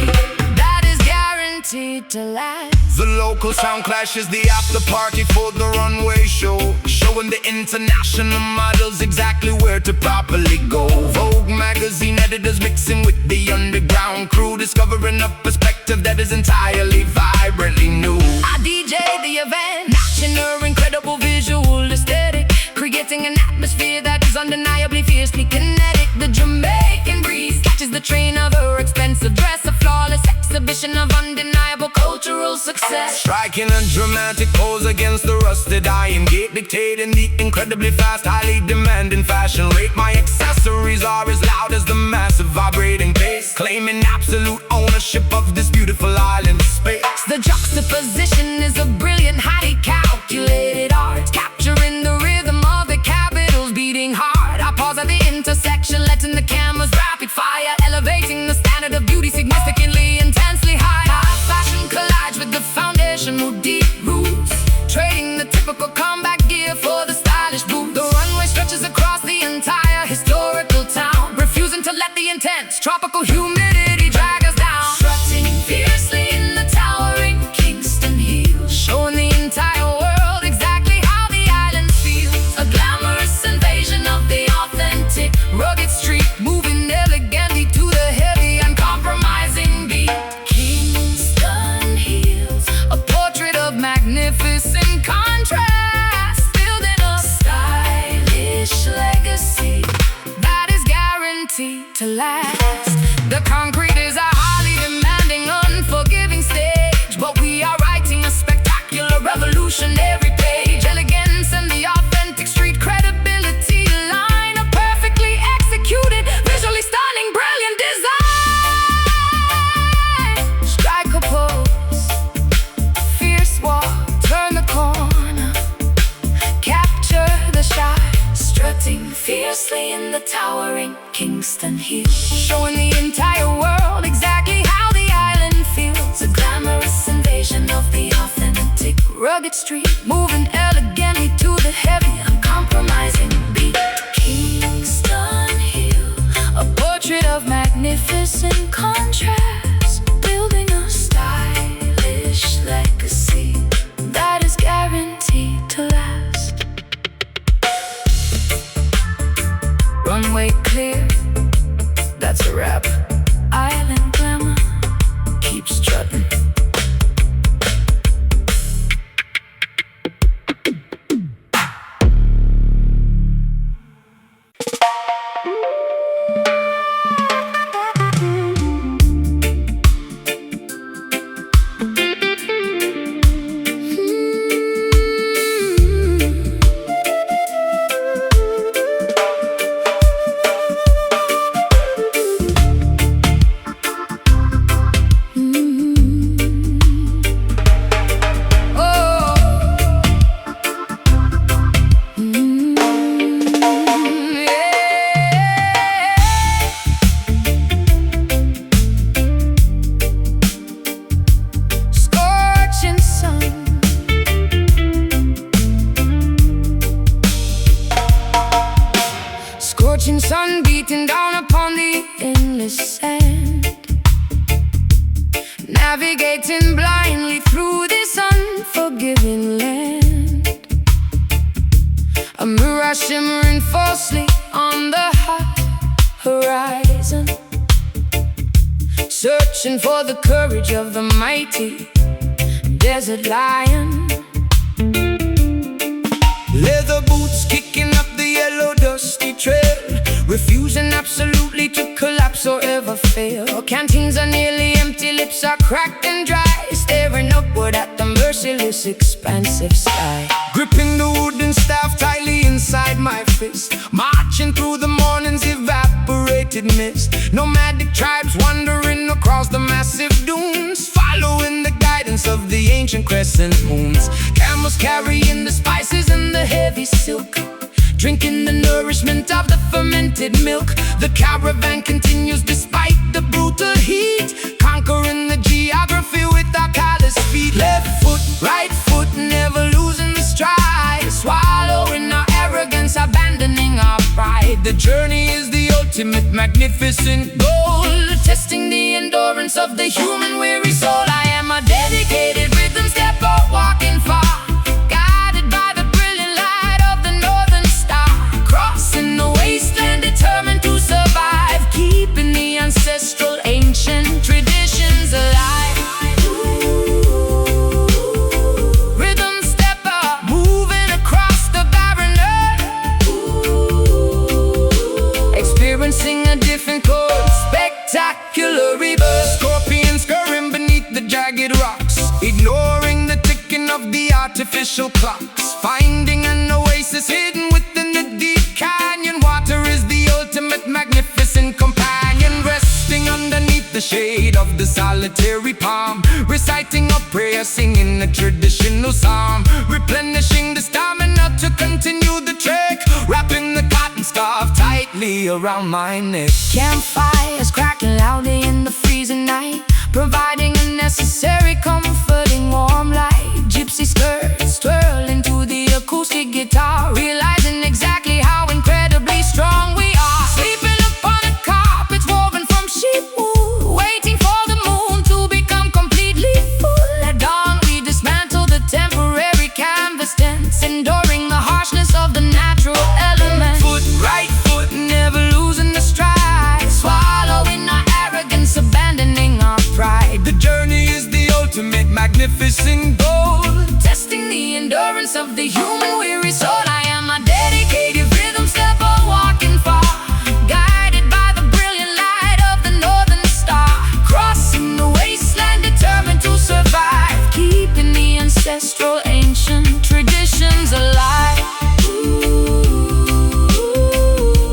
that is guaranteed to last. The local sound clash is the after party for the runway show, showing the international models exactly where to properly go. Vogue magazine editors mixing with the underground crew, discovering a perspective that is entirely vibrantly new. I DJ the event, matching her incredible visual aesthetic, creating an atmosphere that is undeniably fiercely kinetic. The Jamaican breeze catches the train of her expensive dress, a flawless exhibition of undeniable cultural success. Striking a dramatic pose against the rusted iron gate, dictating the incredibly fast, highly demanding fashion rate. My accessories are as loud as the massive vibrating bass, claiming absolute ownership of this beautiful island space. The juxtaposition is a brilliant, highly calculated art, capturing the rhythm of the capitals beating hard. I pause at the intersection, letting the cameras rapid fire, elevating the standard of beauty significantly, intensely high. High fashion collides with the foundational deep roots, trading the typical combat gear for the stylish boots. The runway stretches across the entire historical town, refusing to let the intense tropical humidity drag us down. Strutting fiercely in the towering Kingston hills, Showing the entire world exactly how the island feels. a glamorous invasion of the authentic Rugged street, moving elegantly to the heavy, uncompromising beat. Kingston hills, A portrait of magnificent contrast, building a stylish legacy. that is guaranteed to last. The concrete is a highly demanding, unforgiving stage, but we are writing a spectacular revolution every page. Elegance and the authentic street credibility line up perfectly executed, visually stunning, brilliant design. Strike a pose, fierce walk, turn the corner, capture the shot. Strutting fiercely in the towering Kingston hills, Showing the entire world exactly how the island feels. a glamorous invasion of the authentic Rugged street, moving elegantly to the heavy, uncompromising beat. Kingston hill, a portrait of magnificent contrast, building a stylish legacy. that is guaranteed to last. Runway clear, that's a wrap. Island glamour, keep strutting. navigating blindly through this unforgiving land. A mirage shimmering falsely on the high horizon, searching for the courage of the mighty desert lion. Leather boots kicking up the yellow dusty trail, refusing absolutely to collapse or ever fail. Canteens are nearly empty, lips are cracked and dry, staring upward at the merciless expansive sky. Gripping the wooden staff tightly inside my fist, marching through the morning's evaporated mist. Nomadic tribes wandering across the massive dunes, following the guidance of the ancient crescent moons. Camels carrying the spices and the heavy silk, drinking the nourishment of the fermented milk. The caravan continues despite the brutal heat, conquering the geography with our callous feet. Left foot, right foot, never losing the stride, swallowing our arrogance, abandoning our pride. The journey is the ultimate magnificent goal, testing the endurance of the human weary soul. I am a dedicated rhythm stepper, walking far, guided by the brilliant light of the northern star, crossing the wasteland, determined to survive, keeping the ancestral ancient traditions alive. Rhythm stepper, moving across the barren earth, experiencing a difficult, spectacular rebirth. Scorpions scurrying beneath the jagged rocks, ignoring the ticking of the artificial clocks, finding an oasis hidden within the deep canyon. Water is the ultimate magnificent companion, resting underneath the shade of the solitary palm, reciting a prayer, singing a traditional psalm, replenishing the stamina to continue the trek, wrapping the cotton scarf tightly around my neck. Campfires crackling loudly in the freezing night, providing a necessary comforting warm light. Gypsy skirts twirling to the acoustic guitar, realizing exactly how incredibly strong we are. Sleeping upon a carpet woven from sheep wool, waiting for the moon to become completely full. At dawn we dismantle the temporary canvas tents, enduring the harshness of the natural element. Foot, right foot, Never losing the stride, swallowing our arrogance, abandoning our pride. the journey is the ultimate magnificent goal, Testing the endurance of the human weary soul. I am a dedicated rhythm stepper, walking far, guided by the brilliant light of the northern star, crossing the wasteland, determined to survive, keeping the ancestral ancient traditions alive.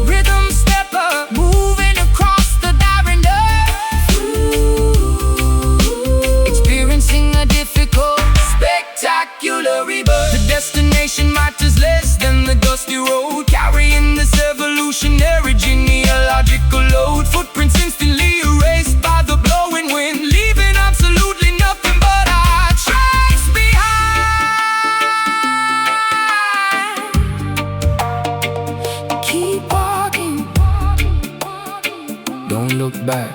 Rhythm stepper, moving across the barren earth, experiencing a difficult, spectacular rebirth. the destination matters less than the dusty road, carrying this evolutionary genealogical load. Footprints instantly erased by the blowing wind, leaving absolutely nothing but our tracks behind. Keep walking, Don't look back,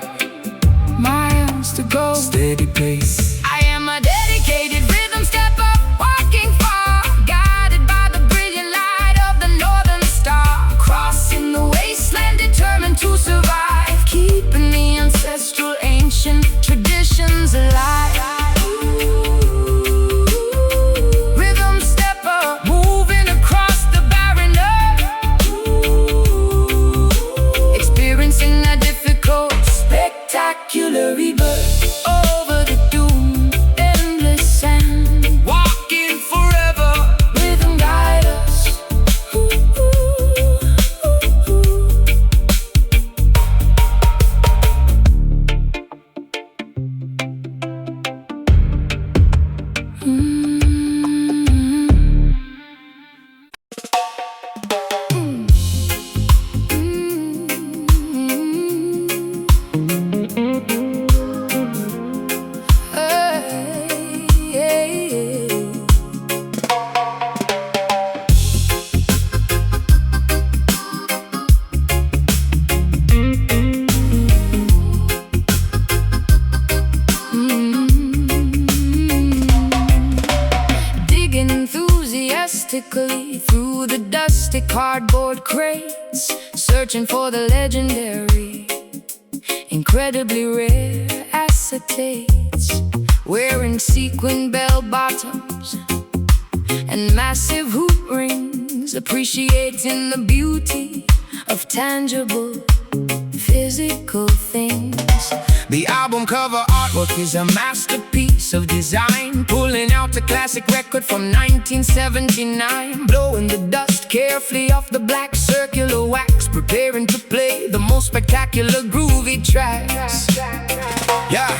miles to go. steady pace. I am a dedicated rhythm stepper, walking far, guided by the brilliant light of the northern star, crossing the wasteland, determined to survive, keeping the ancestral ancient traditions alive. Rhythm stepper, moving across the barren earth, experiencing a difficult, spectacular rebirth. Over the dunes critically through the dusty cardboard crates, searching for the legendary, incredibly rare acetates. Wearing sequin bell-bottoms and massive hoop rings, appreciating the beauty of tangible, physical things. The album cover artwork is a masterpiece of design, pulling out a classic record from 1979, blowing the dust carefully off the black circular wax, preparing to play the most spectacular groovy tracks. Yeah,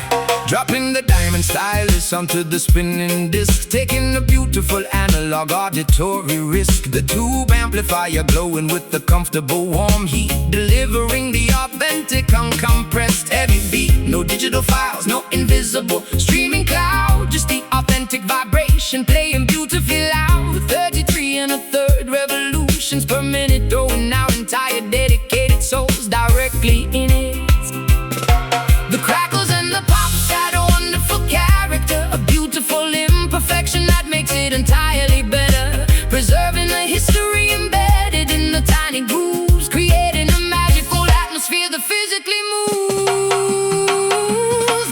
dropping the diamond stylus onto the spinning disc, taking a beautiful analog auditory risk. The tube amplifier glowing with the comfortable warm heat, delivering the authentic uncompressed heavy beat. No digital files, no invisible streaming cloud, just the authentic vibration playing beautifully loud. 33 and a third revolutions per minute, throwing out entire dedicated souls directly in it. The crackles and the pops add a wonderful character, a beautiful imperfection that makes it entirely better, preserving the history embedded in the tiny grooves, creating a magical atmosphere that physically moves.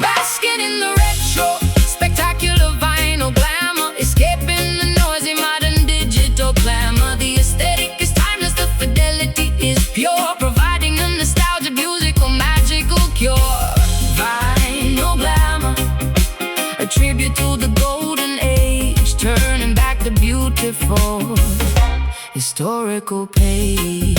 Basking in the retro, spectacular vinyl glamour, escaping the noisy modern digital glamour. The aesthetic is timeless, the fidelity is pure, providing a nostalgic musical magical cure. Vinyl glamour, a tribute to the golden age, turning back the beautiful historical page.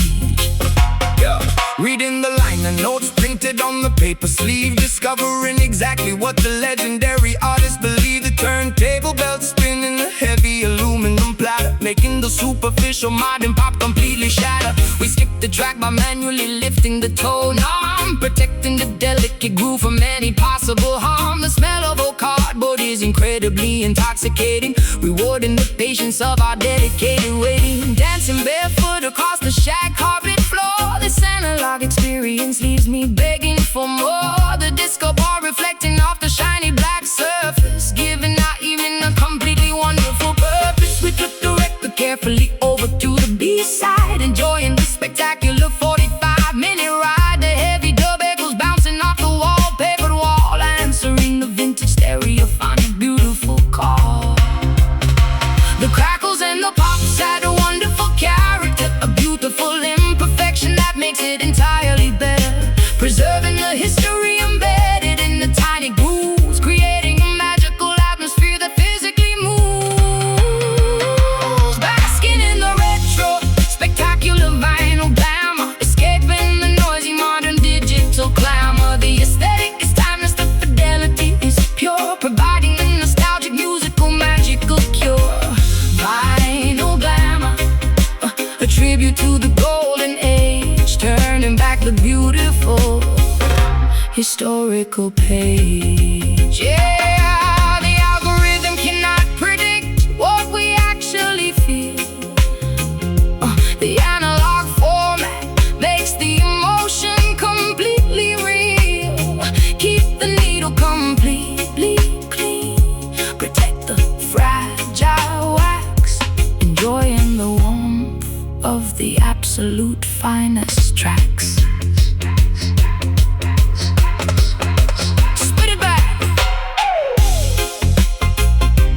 Reading the liner notes printed on the paper sleeve, discovering exactly what the legendary artist believed. The turntable belt spinning, a heavy aluminum platter, making the superficial modern pop completely shatter. We skip the track by manually lifting the tone arm, protecting the delicate groove from any possible harm. The smell of old cardboard is incredibly intoxicating, rewarding the patience of our dedicated waiting. Dancing barefoot across the shag carpet floor, this analog experience leaves me begging for more. The disco ball reflecting off the shiny black surface, giving our evening a completely wonderful purpose. We took the record carefully over to the B-side, enjoying the spectacular 45-minute ride. The heavy dub echoes bouncing off the wallpapered wall, answering the vintage stereophonic beautiful call. The crackles and the pops add a wonderful character, a beautiful imperfection that makes it entirely better, preserving the history embedded in the tiny grooves, creating a magical atmosphere that physically moves. Basking in the retro, spectacular vinyl glamour, escaping the noisy modern digital glamour. The aesthetic is timeless, the fidelity is pure, providing a nostalgic musical magical cure. Vinyl glamour, a tribute to the golden age, turning back the beautiful historical page. Yeah, the algorithm cannot predict what we actually feel. The analog format makes the emotion completely real. Keep the needle completely clean, protect the fragile wax, enjoying the warmth of the absolute finest tracks. Spit it back,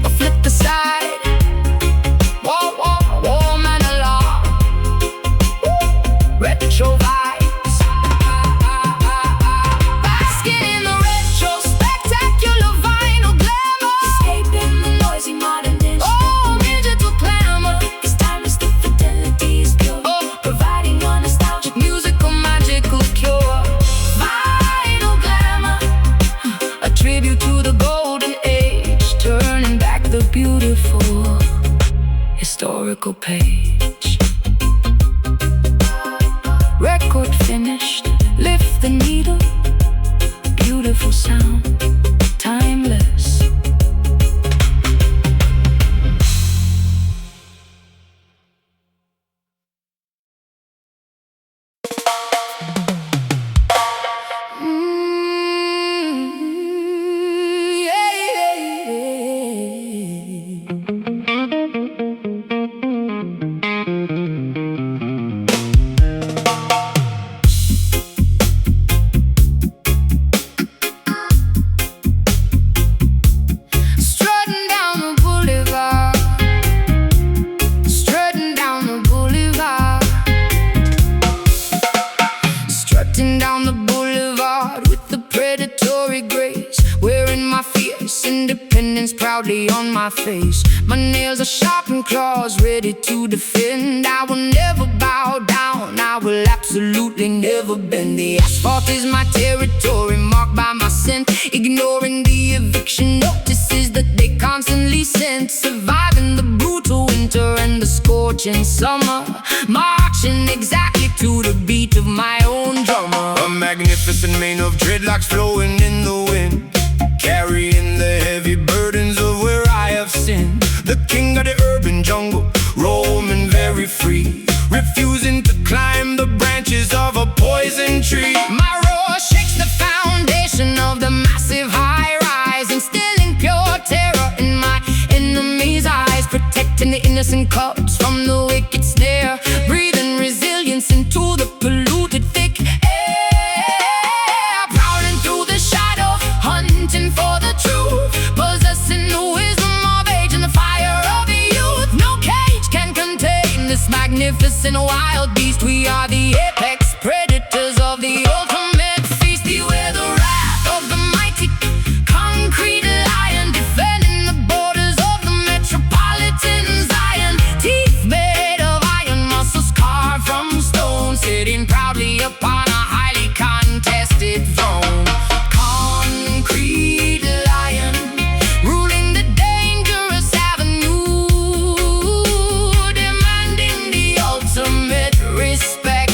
or flip the side. Warm analog, retro vibes. Basking in the retro, spectacular vinyl glamour, escaping the noisy modern digital glamour. It's timeless, the fidelity is pure, providing a nostalgic musical magical cure. Vinyl glamour, a tribute to the golden age, turning back the beautiful historical page. Record finished, lift the needle, beautiful sound, timeless. race, independence proudly on my face. My nails are sharp and claws ready to defend. I will never bow down, I will absolutely never bend. The asphalt is my territory, marked by my scent. Ignoring the eviction notices that they constantly send. Surviving the brutal winter and the scorching summer, marching exactly to the beat of my own drummer. A magnificent mane of dreadlocks flowing in the wind, carrying the heavy burdens of where I have sinned. The king of the urban jungle, roaming very free, refusing to climb the branches of a poison tree. My roar shakes the foundation of the massive high-rise, instilling pure terror in my enemies' eyes, protecting the innocent cubs from the wicked snare, breathing resilience into the polluted thick air, prowling through the shadow, hunting for the truth, possessing the wisdom of age and the fire of youth. No cage can contain this magnificent wild beast. We are the apex predators of the ultimate feast. Beware the wrath of the mighty concrete lion, defending the borders of the metropolitan Zion. Teeth made of iron, muscles carved from stone, sitting proudly upon a highly contested throne. Concrete lion, ruling the dangerous avenue, demanding the ultimate respect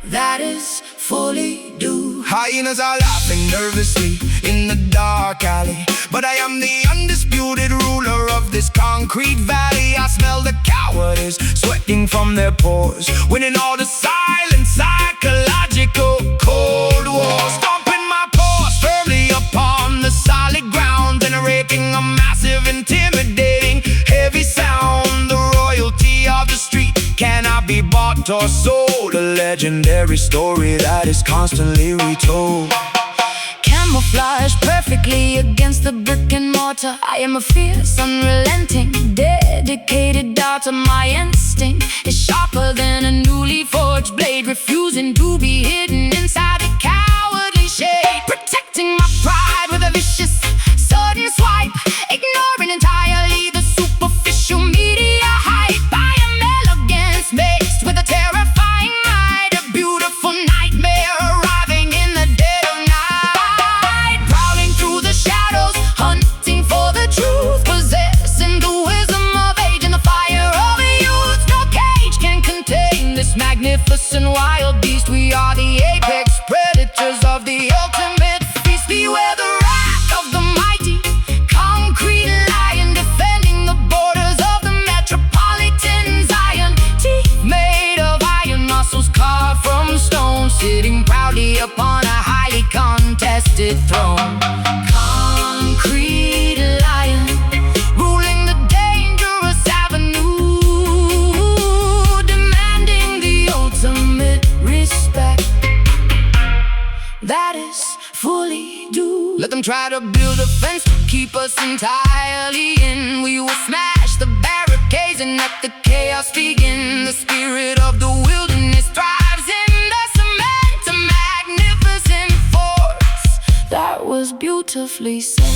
that is fully due. Hyenas are laughing nervously in the dark alley, but I am the undisputed ruler of this concrete valley. I smell the cowardice sweating from their pores, winning all the silent psychological cold war. Stomping my paws firmly upon the solid ground, generating a massive, intimidating, heavy sound. The royalty of the street cannot be bought or sold, a legendary story that is constantly retold. Camouflage perfectly against the brick and mortar, I am a fierce, unrelenting, dedicated daughter. My instinct is sharper than a newly forged blade, refusing to be hidden inside a cowardly shade, protecting my pride with a vicious sudden swipe, ignoring entirely the superficial media hype. I am elegance mixed with a terrifying might, a beautiful nightmare arriving in the dead of night, prowling through the shadows, hunting for the truth, possessing the wisdom of age and the fire of youth. No cage can contain this magnificent wild beast. We are the apex predators of the ultimate feast. Beware the wrath of the mighty concrete lion, defending the borders of the metropolitan Zion. Teeth made of iron, muscles carved from stone, sitting proudly upon a highly contested throne. Concrete lion, ruling the dangerous avenue, demanding the ultimate respect that is fully due. Let them try to Build a fence to keep us entirely in. We will smash the barricades and let the chaos begin. The spirit of the wilderness thrives in the cement, a magnificent force that was beautifully said.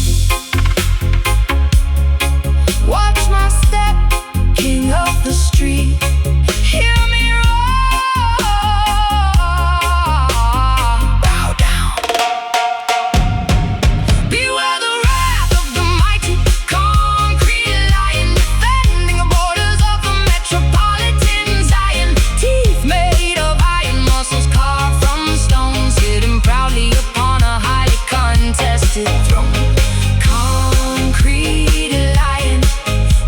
Watch my step, king of the street. Hear me roar. Bow down. Beware the wrath of the mighty concrete lion, defending the borders of the metropolitan Zion. Teeth made of iron, muscles carved from stone, sitting proudly upon a highly contested throne. Concrete lion,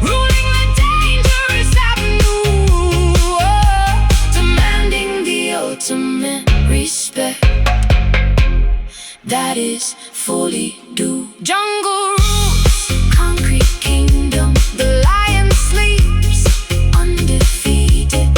ruling the dangerous avenue, demanding the ultimate respect that is fully due. Jungle rules, concrete kingdom, the lion sleeps undefeated.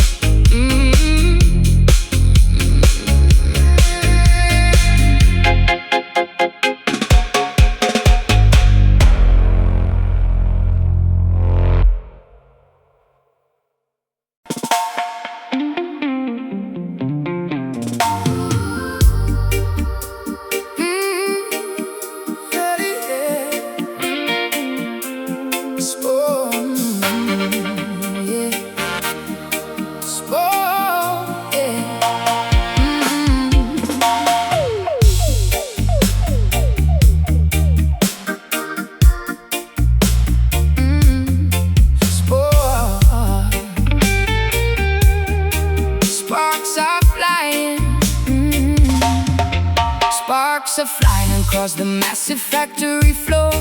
across the massive factory floor,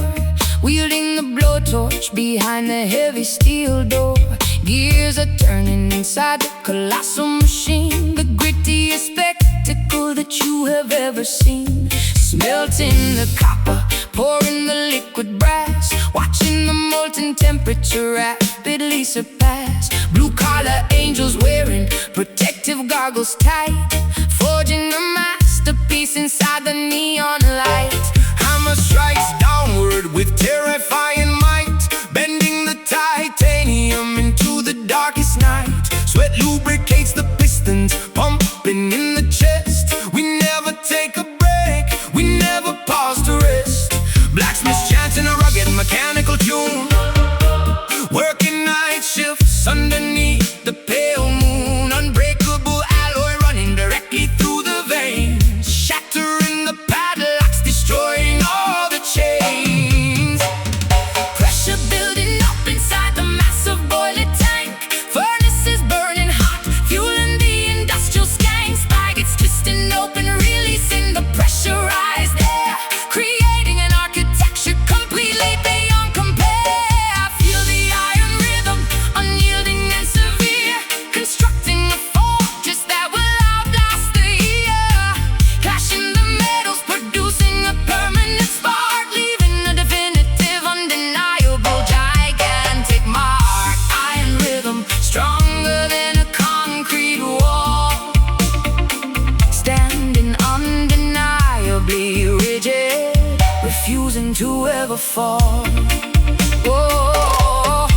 wielding the blowtorch behind the heavy steel door. Gears are turning inside the colossal machine, the grittiest spectacle that you have ever seen. Smelting the copper, pouring the liquid brass, watching the molten temperature rapidly surpass. Blue-collar angels wearing protective goggles tight, forging a masterpiece inside the neon light. Hammer strikes downward with terrifying might, bending the titanium into the darkest night. Sweat lubricates the pistons, pumping in the chest. We never take a break, we never pause to rest. Blacksmiths chanting a rugged mechanical tune, working night shifts underneath the pale moon. Unbreakable alloy running directly through the veins, shattering the padlocks, destroying all the chains. Pressure building up inside the massive boiler tank, furnaces burning hot, fueling the industrial skank. Spigots twisting open, releasing the pressurized air, creating an architecture completely beyond compare. Feel the iron rhythm, unyielding and severe, constructing a fortress that will outlast the year. Clashing the metals, producing a permanent spark, leaving a definitive, undeniable, gigantic mark. Iron rhythm, stronger than a concrete wall, standing undeniably rigid, refusing to ever fall. Oh,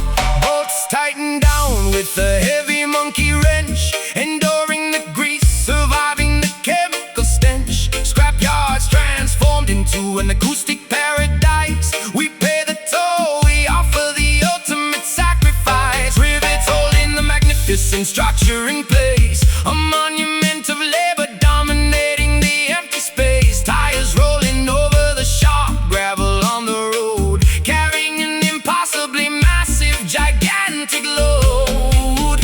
Bolts tighten down with a heavy monkey wrench, enduring the grease, surviving the chemical stench. Scrapyards transformed into an acoustic paradise. We pay the toll, we offer the ultimate sacrifice. Rivets holding the magnificent structure in place, a monument of labor dominating the empty space. Tires rolling over the sharp gravel on the road, carrying an impossibly massive, gigantic load.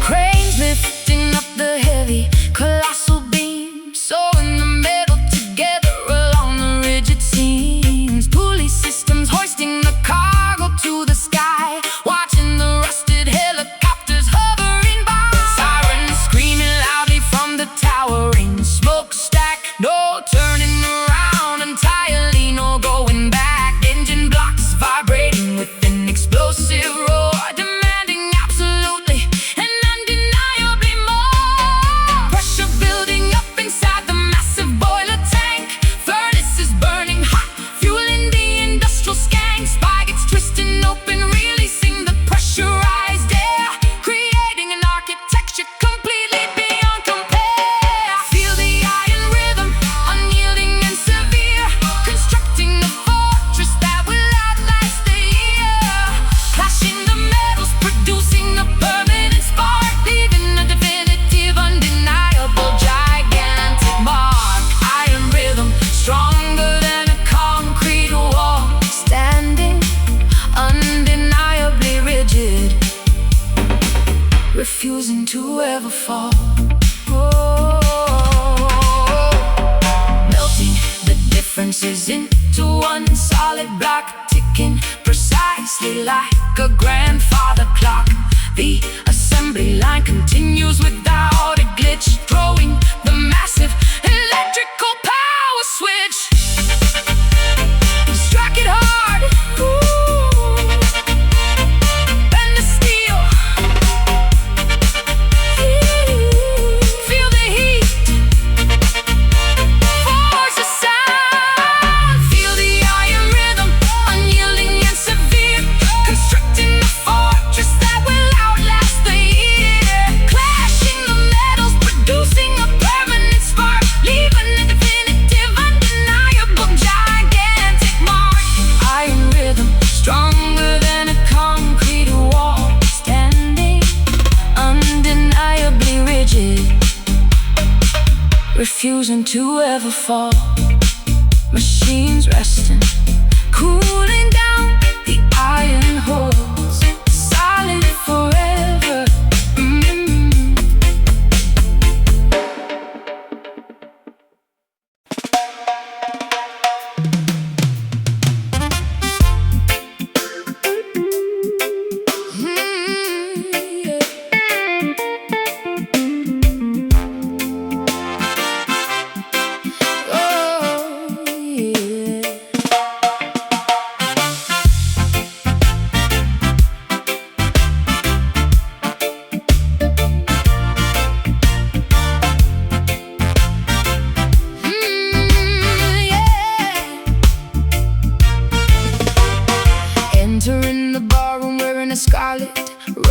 cranes lifting up the heavy, colossal beams, sewing the metal together along the rigid seams. Pulley systems hoisting the cargo to the sky, watching the rusted helicopters hovering by. Sirens screaming loudly from the towering smokestack, no turning around entirely, no going back. Engine blocks vibrating with an explosive roar, demanding absolutely and undeniably more. Pressure building up inside the massive boiler tank, furnaces burning hot, fueling the industrial skank. Spigots twisting open, releasing the pressurized air, creating an architecture completely beyond compare. Feel the iron rhythm, unyielding and severe, constructing a fortress that will outlast the year. Clashing the metals, producing a permanent spark, leaving a definitive, undeniable, gigantic mark. Iron rhythm, stronger than a concrete wall, standing undeniably rigid, refusing to ever fall. Oh, melting the differences into one solid block, ticking precisely like a grandfather clock. The assembly line continues without a glitch, throwing the massive electrical power switch. Strike it hard, ooh, bend the steel, feel the heat, force the sound. Feel the iron rhythm, unyielding and severe, constructing a fortress that will outlast the year. Clashing the metals, producing a permanent spark, leaving a definitive, undeniable, gigantic mark. Iron rhythm, stronger than a concrete wall, standing undeniably rigid, refusing to ever fall. Machines resting, cooling down, the iron holds solid forever.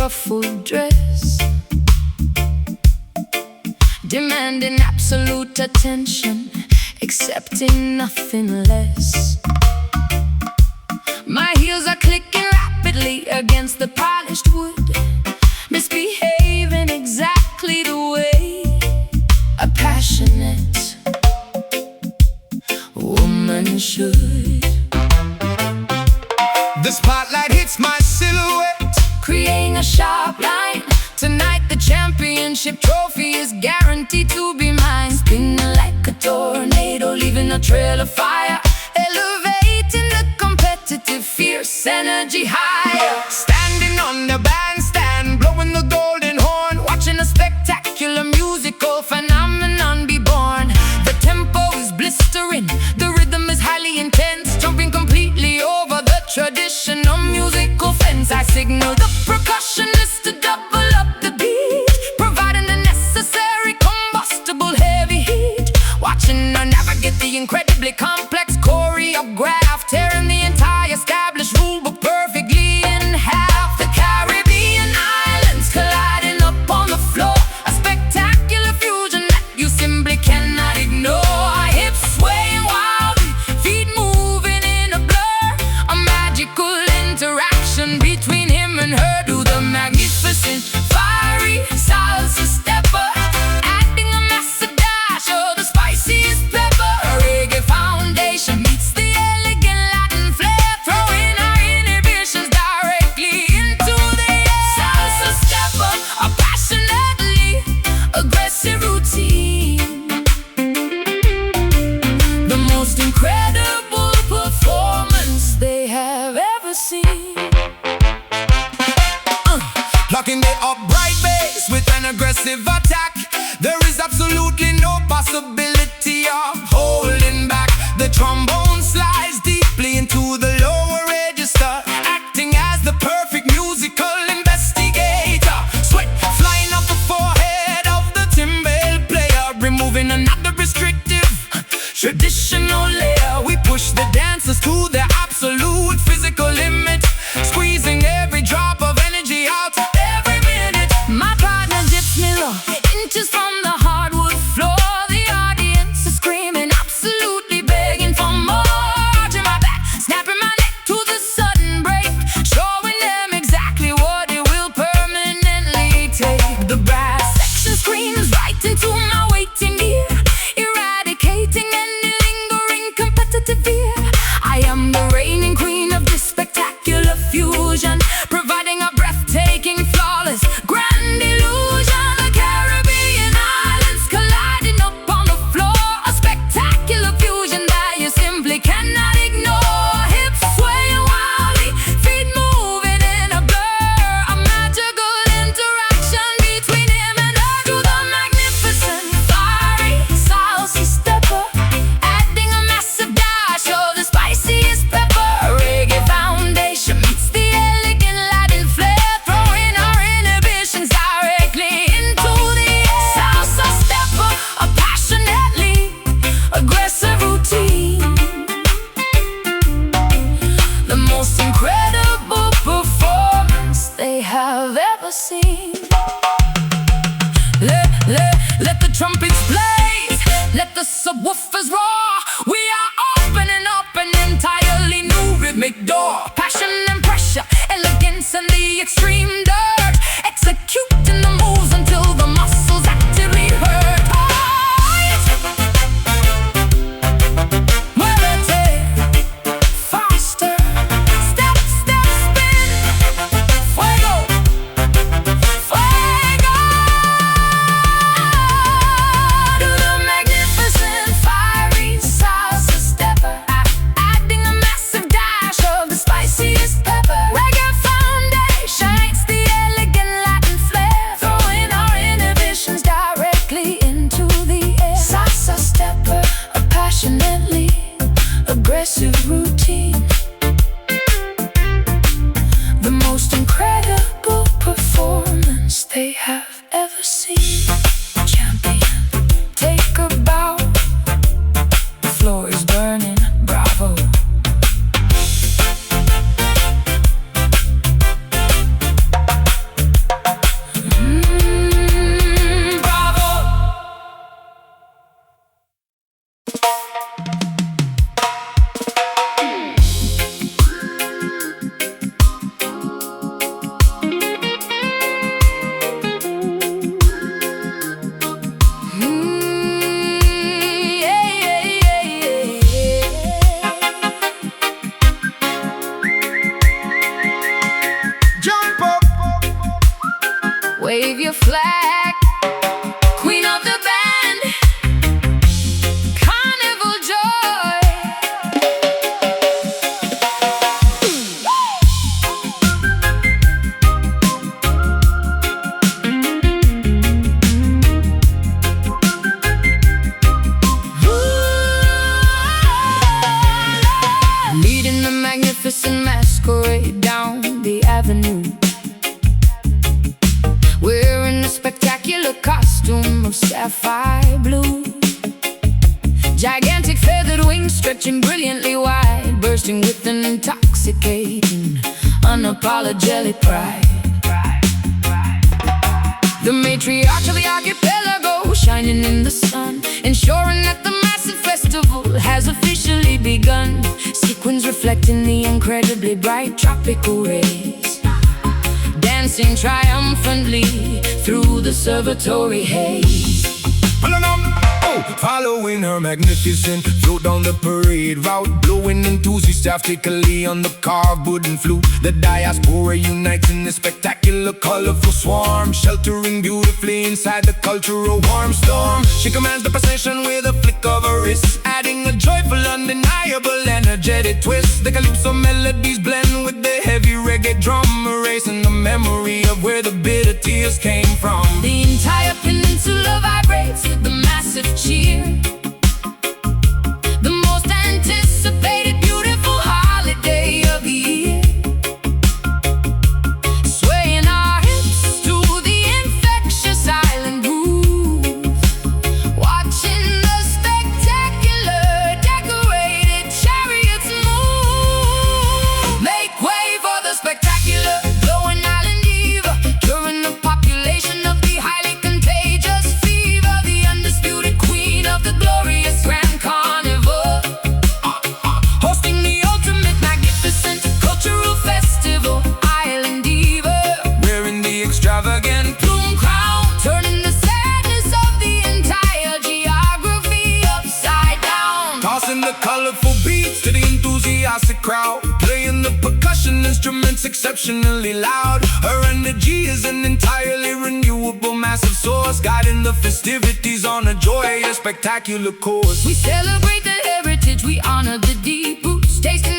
ruffled dress, demanding absolute attention, accepting nothing less. My heels are clicking rapidly against the polished wood, misbehaving exactly the way a passionate woman should. The spotlight hits my silhouette, Creating a sharp line. Tonight the championship trophy is guaranteed to be mine. Spinning like a tornado, leaving a trail of fire, elevating the competitive, fierce energy higher. standing on the bandstand, blowing the golden horn, Watching a spectacular musical phenomenon be born. The tempo is blistering, the rhythm is highly intense, jumping completely over the traditional musical fence. I signal the percussionist to double up the beat, providing the necessary combustible heavy heat. Watching her navigate the incredibly complex choreograph, tearing the entire established rulebook perfectly in half. The Caribbean islands colliding up on the floor, a spectacular fusion that you simply cannot ignore. Hips swaying wildly, feet moving in a blur, a magical interaction between him and her. Do the magnificent, fiery salsa stepper, adding a massive dash of the spiciest pepper. A reggae foundation meets the elegant Latin flair, throwing our inhibitions directly into the air. Salsa stepper, a passionately aggressive routine, the most incredible performance they have ever seen. locking the upright bass with an aggressive attack. There is absolutely no possibility of holding back. The trombone slides deeply into the lower register, acting as the perfect musical investigator. Sweat flying off the forehead of the timbale player, removing another restrictive traditional layer. We push the dancers to their absolute physical limit, squeezing every drop of energy out every minute. My partner dips me low, inches from the hardwood floor. The audience is screaming, absolutely begging for more. Arching my back, snapping my neck to the sudden break, showing them exactly what it will permanently take. The brass section screams right into my waiting ear, eradicating any lingering competitive fear. I am the reigning queen of this spectacular fusion, providing a breathtaking, flawless, grand illusion. The Caribbean islands colliding up on the floor, a spectacular fusion that you simply cannot ignore. Hips swaying wildly, feet moving in a blur, a magical interaction between him and her. To the magnificent, fiery salsa stepper, adding a massive dash of the spiciest pepper. A reggae foundation meets the elegant Latin flair, throwing our inhibitions directly into the air. Salsa stepper, a passionately aggressive routine, the most incredible performance they have ever seen. Let the trumpets blaze, let the subwoofers roar. We are opening up an entirely new rhythmic door. Passion and pressure, elegance and the extreme dirt, executing the moves until the muscles actively hurt. Faster, step, step, spin, fuego, fuego. To the magnificent, fiery salsa stepper, adding a massive dash of the spiciest pepper. Reggae foundation meets the elegant Latin flair, throwing our inhibitions directly into the air. Salsa stepper, a passionately aggressive routine, the most incredible performance they have ever seen. Champion, take a bow, the floor is burning, bravo. bursting with an intoxicating, unapologetic pride. The matriarch of the archipelago, shining in the sun, ensuring that the massive festival has officially begun. Sequins reflecting the incredibly bright tropical rays, dancing triumphantly through the observatory haze. Following her magnificent float down the parade route, blowing enthusiastically on the carved wooden flute. The diaspora unites in this spectacular, colorful swarm, sheltering beautifully inside the cultural warm storm. She commands the procession with a flick of her wrist, adding a joyful, undeniable, energetic twist. The calypso melodies blend with the heavy reggae drum, erasing the memory of where the bitter tears came from. The entire peninsula vibrates with the massive cheer, the most anticipated beautiful holiday of the year. Swaying our hips to the infectious island groove, watching the spectacular decorated chariots move. Make way for the spectacular glowing island diva, curing the population of the highly contagious fever, the undisputed queen of the glorious grand carnival, hosting the ultimate magnificent cultural festival. Island diva, Wearing the extravagant plume crown, turning the sadness of the entire geography upside down. tossing the colorful beats to the enthusiastic crowd, playing the percussion instruments exceptionally loud. Her energy is an entirely renewable, massive source, guiding the festivities on a joyous, spectacular course. We celebrate the heritage, we honor the deep roots, tasting